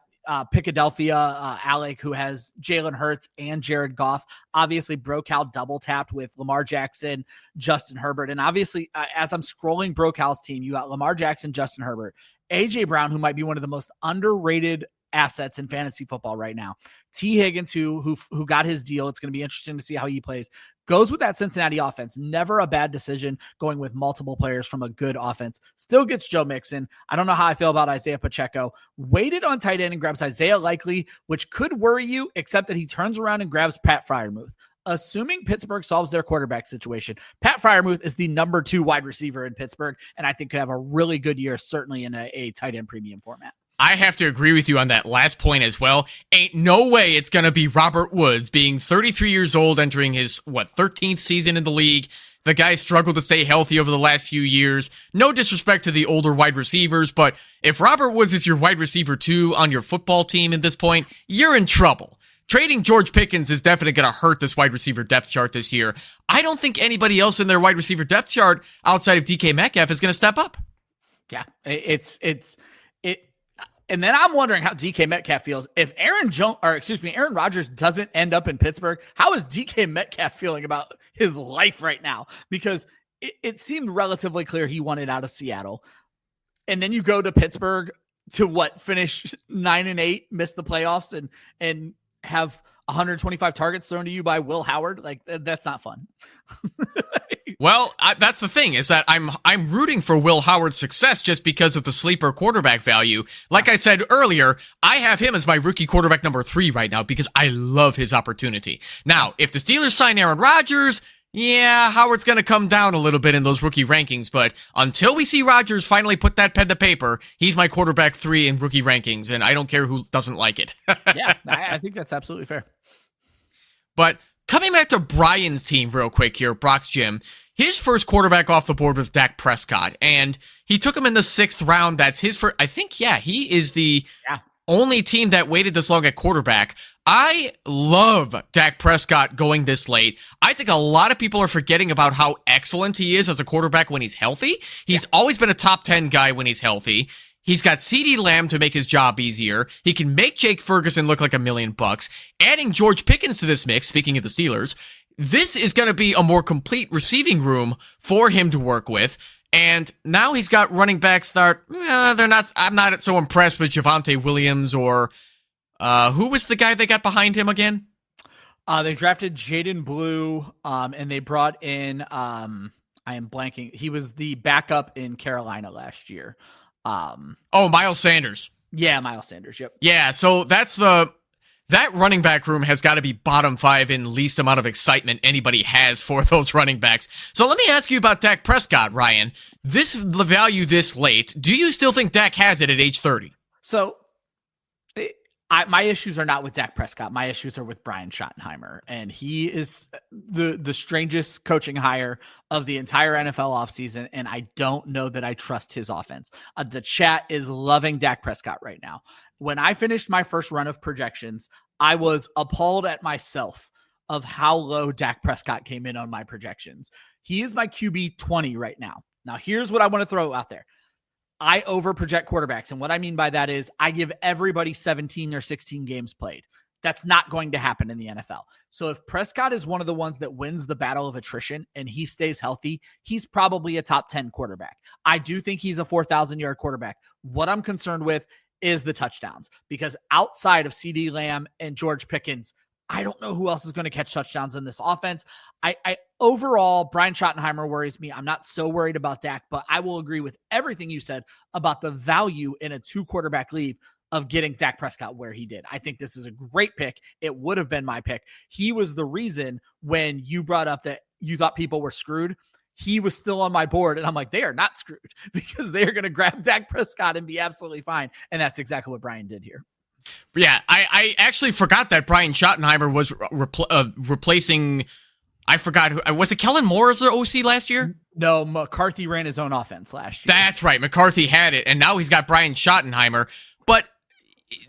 Philadelphia, Alec, who has Jalen Hurts and Jared Goff. Obviously, Brocal double tapped with Lamar Jackson, Justin Herbert. And obviously, as I'm scrolling Brocal's team, you got Lamar Jackson, Justin Herbert, AJ Brown, who might be one of the most underrated assets in fantasy football right now. T. Higgins, who got his deal. It's going to be interesting to see how he plays. Goes with that Cincinnati offense. Never a bad decision going with multiple players from a good offense. Still gets Joe Mixon. I don't know how I feel about Isaiah Pacheco. Waited on tight end and grabs Isaiah Likely, which could worry you, except that he turns around and grabs Pat Freiermuth. Assuming Pittsburgh solves their quarterback situation, Pat Freiermuth is the number 2 wide receiver in Pittsburgh, and I think could have a really good year, certainly in a tight end premium format. I have to agree with you on that last point as well. Ain't no way it's going to be Robert Woods being 33 years old, entering his, 13th season in the league. The guy struggled to stay healthy over the last few years. No disrespect to the older wide receivers, but if Robert Woods is your wide receiver 2 on your football team at this point, you're in trouble. Trading George Pickens is definitely going to hurt this wide receiver depth chart this year. I don't think anybody else in their wide receiver depth chart outside of DK Metcalf is going to step up. Yeah, and then I'm wondering how DK Metcalf feels. If Aaron Rodgers doesn't end up in Pittsburgh, how is DK Metcalf feeling about his life right now? Because it seemed relatively clear he wanted out of Seattle. And then you go to Pittsburgh to finish 9-8, miss the playoffs and have 125 targets thrown to you by Will Howard. Like, that's not fun. Well, that's the thing, is that I'm rooting for Will Howard's success just because of the sleeper quarterback value. Like I said earlier, I have him as my rookie quarterback number 3 right now because I love his opportunity. Now, if the Steelers sign Aaron Rodgers, yeah, Howard's going to come down a little bit in those rookie rankings, but until we see Rodgers finally put that pen to paper, he's my quarterback 3 in rookie rankings, and I don't care who doesn't like it. Yeah, I think that's absolutely fair. But coming back to Brian's team real quick here, Brock's Gym, his first quarterback off the board was Dak Prescott, and he took him in the 6th round. That's his first. I think, he is the only team that waited this long at quarterback. I love Dak Prescott going this late. I think a lot of people are forgetting about how excellent he is as a quarterback when he's healthy. He's always been a top 10 guy when he's healthy. He's got CeeDee Lamb to make his job easier. He can make Jake Ferguson look like $1 million. Adding George Pickens to this mix, speaking of the Steelers, this is going to be a more complete receiving room for him to work with. And now he's got running backs that I'm not so impressed with Javonte Williams or who was the guy they got behind him again? They drafted Jaden Blue, and they brought in, I am blanking. He was the backup in Carolina last year. Miles Sanders. Yeah, Miles Sanders. Yep. Yeah, so that running back room has got to be bottom 5 in least amount of excitement anybody has for those running backs. So let me ask you about Dak Prescott, Ryan. The value this late, do you still think Dak has it at age 30? So my issues are not with Dak Prescott. My issues are with Brian Schottenheimer, and he is the strangest coaching hire of the entire NFL offseason, and I don't know that I trust his offense. The chat is loving Dak Prescott right now. When I finished my first run of projections, I was appalled at myself of how low Dak Prescott came in on my projections. He is my QB 20 right now. Now, here's what I want to throw out there. I over project quarterbacks. And what I mean by that is I give everybody 17 or 16 games played. That's not going to happen in the NFL. So if Prescott is one of the ones that wins the battle of attrition and he stays healthy, he's probably a top 10 quarterback. I do think he's a 4,000-yard quarterback. What I'm concerned with is the touchdowns, because outside of CeeDee Lamb and George Pickens, I don't know who else is going to catch touchdowns in this offense. I overall, Brian Schottenheimer worries me. I'm not so worried about Dak, but I will agree with everything you said about the value in a 2-quarterback league of getting Dak Prescott where he did. I think this is a great pick. It would have been my pick. He was the reason when you brought up that you thought people were screwed. He was still on my board, and I'm like, they are not screwed because they are going to grab Dak Prescott and be absolutely fine. And that's exactly what Brian did here. Yeah, I actually forgot that Brian Schottenheimer was replacing, I forgot, who was it Kellen Moore as the OC last year? No, McCarthy ran his own offense last year. That's right, McCarthy had it, and now he's got Brian Schottenheimer. But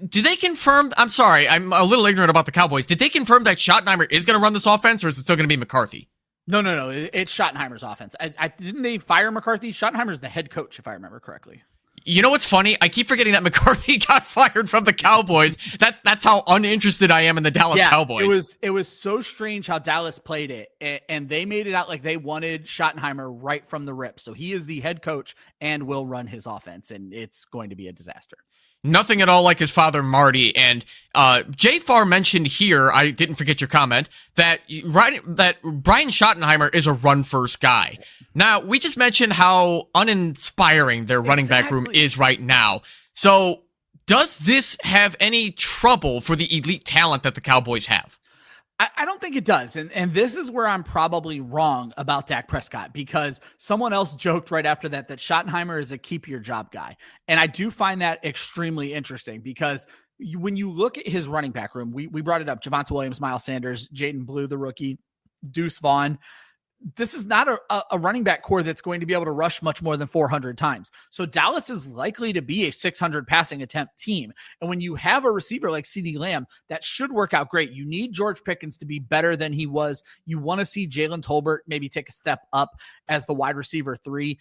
do they confirm, I'm sorry, I'm a little ignorant about the Cowboys, did they confirm that Schottenheimer is going to run this offense, or is it still going to be McCarthy? No. It's Schottenheimer's offense. Didn't they fire McCarthy? Schottenheimer's the head coach, if I remember correctly. You know what's funny? I keep forgetting that McCarthy got fired from the Cowboys. That's how uninterested I am in the Dallas Cowboys. It was so strange how Dallas played it, and they made it out like they wanted Schottenheimer right from the rip. So he is the head coach and will run his offense, and it's going to be a disaster. Nothing at all like his father, Marty. And Jay Farr mentioned here, I didn't forget your comment, that Brian Schottenheimer is a run-first guy. Now, we just mentioned how uninspiring their running back room is right now. So, does this have any trouble for the elite talent that the Cowboys have? I don't think it does. And this is where I'm probably wrong about Dak Prescott, because someone else joked right after that Schottenheimer is a keep your job guy. And I do find that extremely interesting, because when you look at his running back room, we brought it up, Javonte Williams, Miles Sanders, Jaden Blue, the rookie, Deuce Vaughn. This is not a running back core that's going to be able to rush much more than 400 times. So Dallas is likely to be a 600 passing attempt team. And when you have a receiver like CeeDee Lamb, that should work out great. You need George Pickens to be better than he was. You want to see Jalen Tolbert maybe take a step up as the wide receiver 3.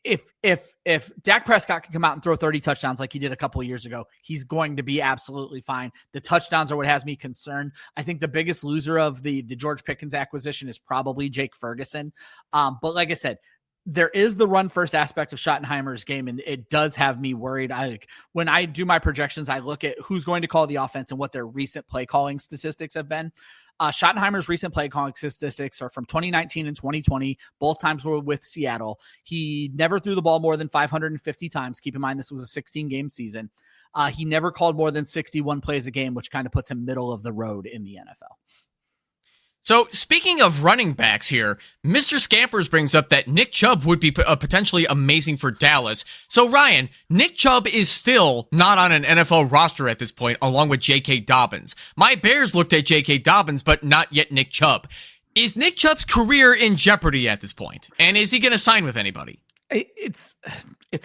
If Dak Prescott can come out and throw 30 touchdowns like he did a couple of years ago, he's going to be absolutely fine. The touchdowns are what has me concerned. I think the biggest loser of the George Pickens acquisition is probably Jake Ferguson. But like I said, there is the run first aspect of Schottenheimer's game, and it does have me worried. When I do my projections, I look at who's going to call the offense and what their recent play calling statistics have been. Schottenheimer's recent play calling statistics are from 2019 and 2020. Both times were with Seattle. He never threw the ball more than 550 times. Keep in mind, this was a 16-game season. He never called more than 61 plays a game, which kind of puts him middle of the road in the NFL. So, speaking of running backs here, Mr. Scampers brings up that Nick Chubb would be potentially amazing for Dallas. So, Ryan, Nick Chubb is still not on an NFL roster at this point, along with J.K. Dobbins. My Bears looked at J.K. Dobbins, but not yet Nick Chubb. Is Nick Chubb's career in jeopardy at this point? And is he going to sign with anybody? It's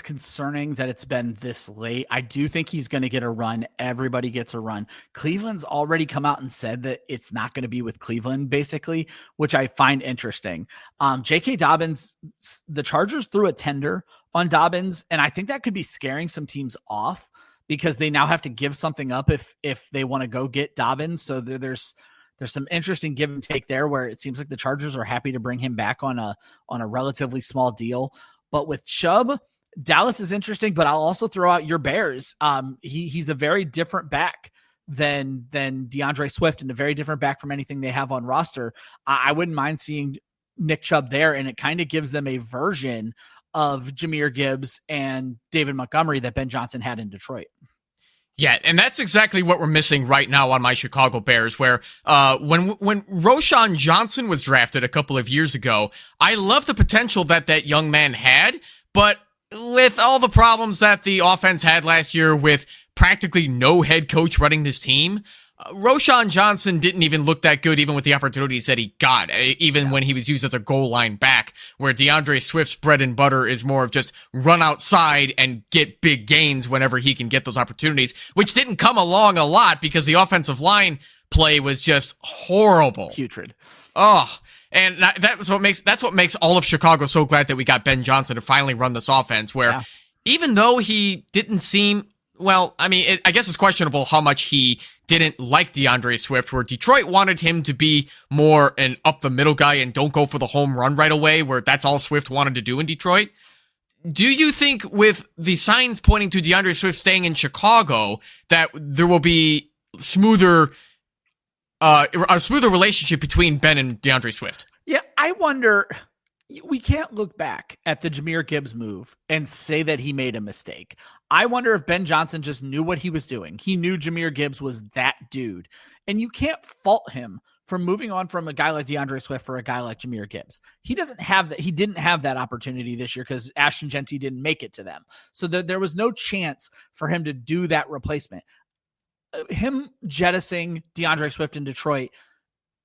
concerning that it's been this late. I do think he's going to get a run. Everybody gets a run. Cleveland's already come out and said that it's not going to be with Cleveland, basically, which I find interesting. J.K. Dobbins, the Chargers threw a tender on Dobbins, and I think that could be scaring some teams off because they now have to give something up if they want to go get Dobbins. So there's some interesting give and take there where it seems like the Chargers are happy to bring him back on a relatively small deal. But with Chubb, Dallas is interesting, but I'll also throw out your Bears. He's a very different back than DeAndre Swift, and a very different back from anything they have on roster. I wouldn't mind seeing Nick Chubb there, and it kind of gives them a version of Jahmyr Gibbs and David Montgomery that Ben Johnson had in Detroit. Yeah, and that's exactly what we're missing right now on my Chicago Bears, where when Roschon Johnson was drafted a couple of years ago, I love the potential that young man had, but with all the problems that the offense had last year with practically no head coach running this team, Roschon Johnson didn't even look that good even with the opportunities that he got, even when he was used as a goal line back, where DeAndre Swift's bread and butter is more of just run outside and get big gains whenever he can get those opportunities, which didn't come along a lot because the offensive line play was just horrible. Putrid. Oh, and that's what makes all of Chicago so glad that we got Ben Johnson to finally run this offense, where even though he didn't seem, well, I mean, I guess it's questionable how much he didn't like DeAndre Swift, where Detroit wanted him to be more an up-the-middle guy and don't go for the home run right away, where that's all Swift wanted to do in Detroit. Do you think with the signs pointing to DeAndre Swift staying in Chicago that there will be a smoother relationship between Ben and DeAndre Swift? Yeah, I wonder. We can't look back at the Jahmyr Gibbs move and say that he made a mistake. I wonder if Ben Johnson just knew what he was doing. He knew Jahmyr Gibbs was that dude. And you can't fault him for moving on from a guy like DeAndre Swift for a guy like Jahmyr Gibbs. He doesn't have that. He didn't have that opportunity this year because Ashton Genty didn't make it to them. So there was no chance for him to do that replacement. Him jettisoning DeAndre Swift in Detroit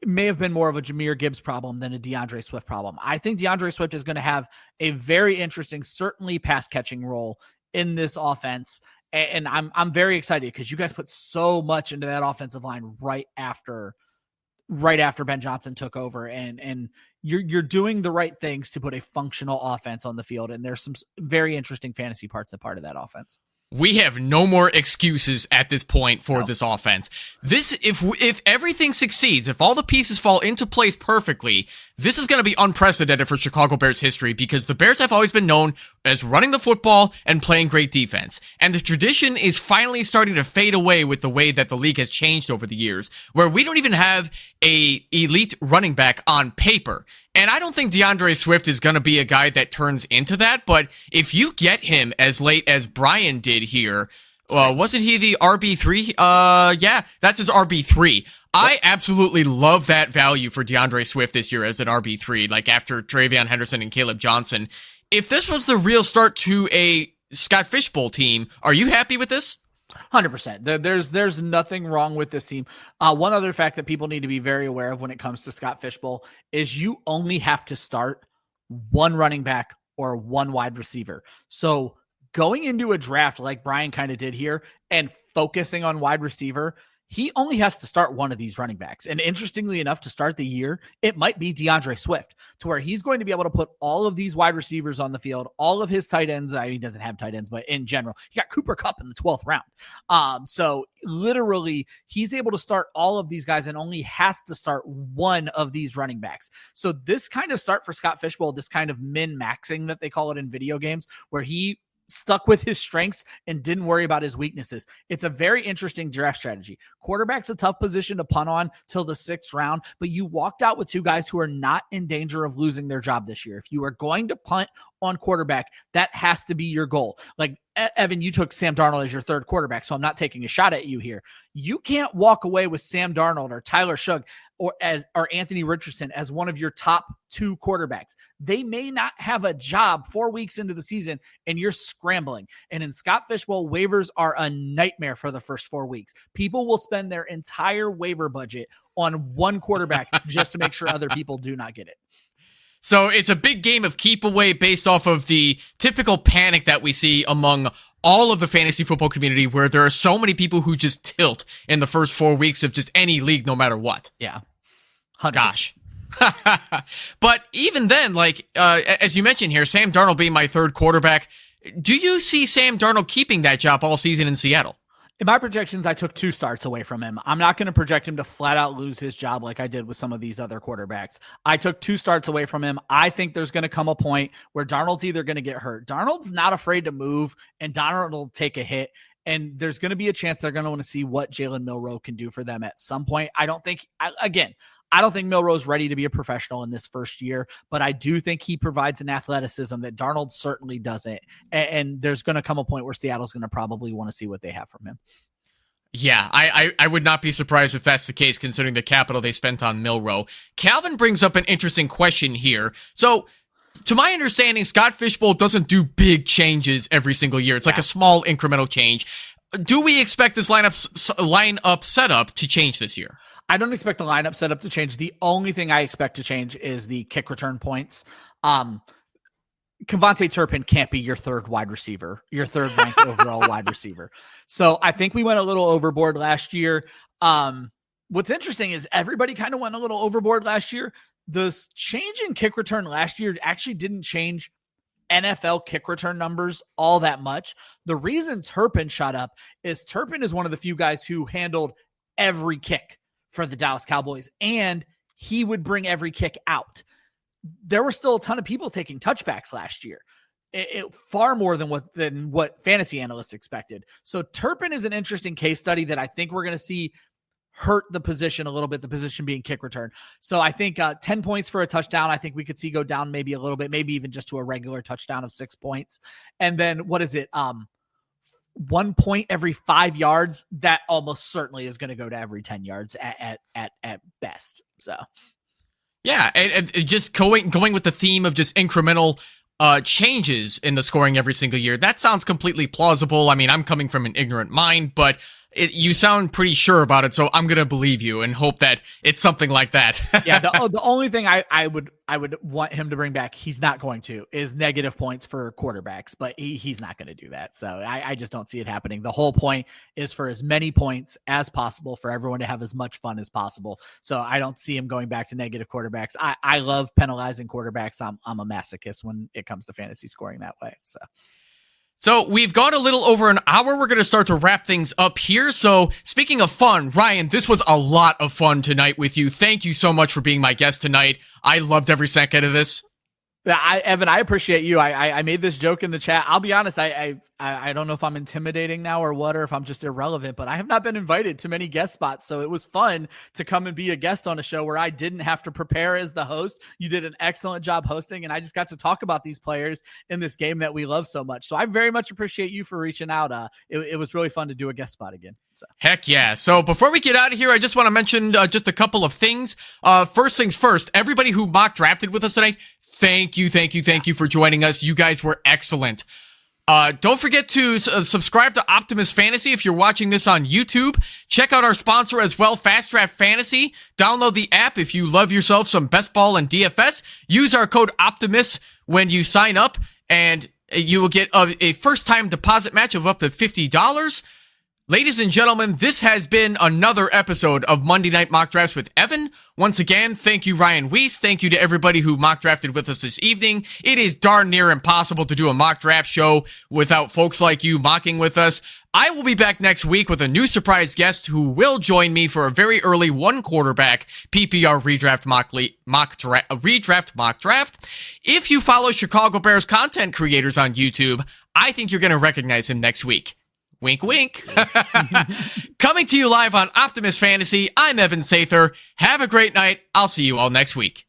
may have been more of a Jahmyr Gibbs problem than a DeAndre Swift problem. I think DeAndre Swift is going to have a very interesting, certainly pass catching role in this offense. And I'm very excited because you guys put so much into that offensive line right after Ben Johnson took over, and you're doing the right things to put a functional offense on the field. And there's some very interesting fantasy parts a part of that offense. We have no more excuses at this point for this offense. If everything succeeds, if all the pieces fall into place perfectly, this is going to be unprecedented for Chicago Bears history because the Bears have always been known as running the football and playing great defense. And the tradition is finally starting to fade away with the way that the league has changed over the years, where we don't even have a elite running back on paper. And I don't think DeAndre Swift is going to be a guy that turns into that, but if you get him as late as Brian did here, wasn't he the RB3? Yeah, that's his RB3. I absolutely love that value for DeAndre Swift this year as an RB3, like after Travion Henderson and Caleb Johnson. If this was the real start to a Scott Fishbowl team, are you happy with this? 100%. There's nothing wrong with this team. One other fact that people need to be very aware of when it comes to Scott Fishbowl is you only have to start one running back or one wide receiver. So going into a draft like Brian kind of did here and focusing on wide receiver, he only has to start one of these running backs. And interestingly enough, to start the year, it might be DeAndre Swift, to where he's going to be able to put all of these wide receivers on the field, all of his tight ends. I mean, he doesn't have tight ends, but in general, he got Cooper Kupp in the 12th round. So literally he's able to start all of these guys and only has to start one of these running backs. So this kind of start for Scott Fishbowl, this kind of min-maxing that they call it in video games, where he stuck with his strengths and didn't worry about his weaknesses. It's a very interesting draft strategy. Quarterback's a tough position to punt on till the 6th round, but you walked out with two guys who are not in danger of losing their job this year. If you are going to punt on quarterback, that has to be your goal. Like Evan, you took Sam Darnold as your third quarterback, so I'm not taking a shot at you here. You can't walk away with Sam Darnold or Tyler Shugg or Anthony Richardson as one of your top two quarterbacks. They may not have a job 4 weeks into the season, and you're scrambling. And in Scott Fishbowl, waivers are a nightmare for the first 4 weeks. People will spend their entire waiver budget on one quarterback just to make sure other people do not get it. So it's a big game of keep away based off of the typical panic that we see among all of the fantasy football community, where there are so many people who just tilt in the first 4 weeks of just any league, no matter what. Yeah. 100%. Gosh. But even then, like, as you mentioned here, Sam Darnold being my third quarterback, do you see Sam Darnold keeping that job all season in Seattle? In my projections, I took 2 starts away from him. I'm not going to project him to flat out lose his job like I did with some of these other quarterbacks. I took 2 starts away from him. I think there's going to come a point where Darnold's either going to get hurt. Darnold's not afraid to move, and Darnold will take a hit. And there's going to be a chance they're going to want to see what Jalen Milroe can do for them at some point. I don't think Milroe's ready to be a professional in this first year, but I do think he provides an athleticism that Darnold certainly doesn't. And there's going to come a point where Seattle's going to probably want to see what they have from him. Yeah, I would not be surprised if that's the case, considering the capital they spent on Milroe. Calvin brings up an interesting question here. So, to my understanding, Scott Fishbowl doesn't do big changes every single year. It's like a small incremental change. Do we expect this lineup setup to change this year? I don't expect the lineup setup to change. The only thing I expect to change is the kick return points. Kevontae Turpin can't be your third wide receiver, your third ranked overall wide receiver. So I think we went a little overboard last year. What's interesting is everybody kind of went a little overboard last year. The change in kick return last year actually didn't change NFL kick return numbers all that much. The reason Turpin shot up is Turpin is one of the few guys who handled every kick for the Dallas Cowboys, and he would bring every kick out. There were still a ton of people taking touchbacks last year, far more than what fantasy analysts expected. So Turpin is an interesting case study that I think we're going to see hurt the position a little bit, the position being kick return. So I think 10 points for a touchdown, I think we could see go down maybe a little bit, maybe even just to a regular touchdown of 6 points. And then what is it? 1 point every 5 yards. That almost certainly is going to go to every 10 yards at best. So. Yeah, and just going with the theme of just incremental changes in the scoring every single year, that sounds completely plausible. I mean, I'm coming from an ignorant mind, but you sound pretty sure about it, so I'm going to believe you and hope that it's something like that. Yeah, the only thing I would want him to bring back, he's not going to, is negative points for quarterbacks, but he's not going to do that. So I just don't see it happening. The whole point is for as many points as possible, for everyone to have as much fun as possible. So I don't see him going back to negative quarterbacks. I love penalizing quarterbacks. I'm a masochist when it comes to fantasy scoring that way. So we've gone a little over an hour. We're going to start to wrap things up here. So speaking of fun, Ryan, this was a lot of fun tonight with you. Thank you so much for being my guest tonight. I loved every second of this. Evan, I appreciate you. I made this joke in the chat. I'll be honest. I don't know if I'm intimidating now or what, or if I'm just irrelevant, but I have not been invited to many guest spots. So it was fun to come and be a guest on a show where I didn't have to prepare as the host. You did an excellent job hosting, and I just got to talk about these players in this game that we love so much. So I very much appreciate you for reaching out. It was really fun to do a guest spot again. So. Heck yeah. So before we get out of here, I just want to mention just a couple of things. First things first, everybody who mock drafted with us tonight, thank you for joining us. You guys were excellent. Don't forget to subscribe to Optimus Fantasy if you're watching this on YouTube. Check out our sponsor as well, Fast Draft Fantasy. Download the app if you love yourself some best ball and DFS. Use our code Optimus when you sign up, and you will get a first-time deposit match of up to $50. Ladies and gentlemen, this has been another episode of Monday Night Mock Drafts with Evan. Once again, thank you, Ryan Weiss. Thank you to everybody who mock drafted with us this evening. It is darn near impossible to do a mock draft show without folks like you mocking with us. I will be back next week with a new surprise guest who will join me for a very early one quarterback PPR redraft mock draft. If you follow Chicago Bears content creators on YouTube, I think you're going to recognize him next week. Wink, wink. Coming to you live on Optimus Fantasy, I'm Evan Sather. Have a great night. I'll see you all next week.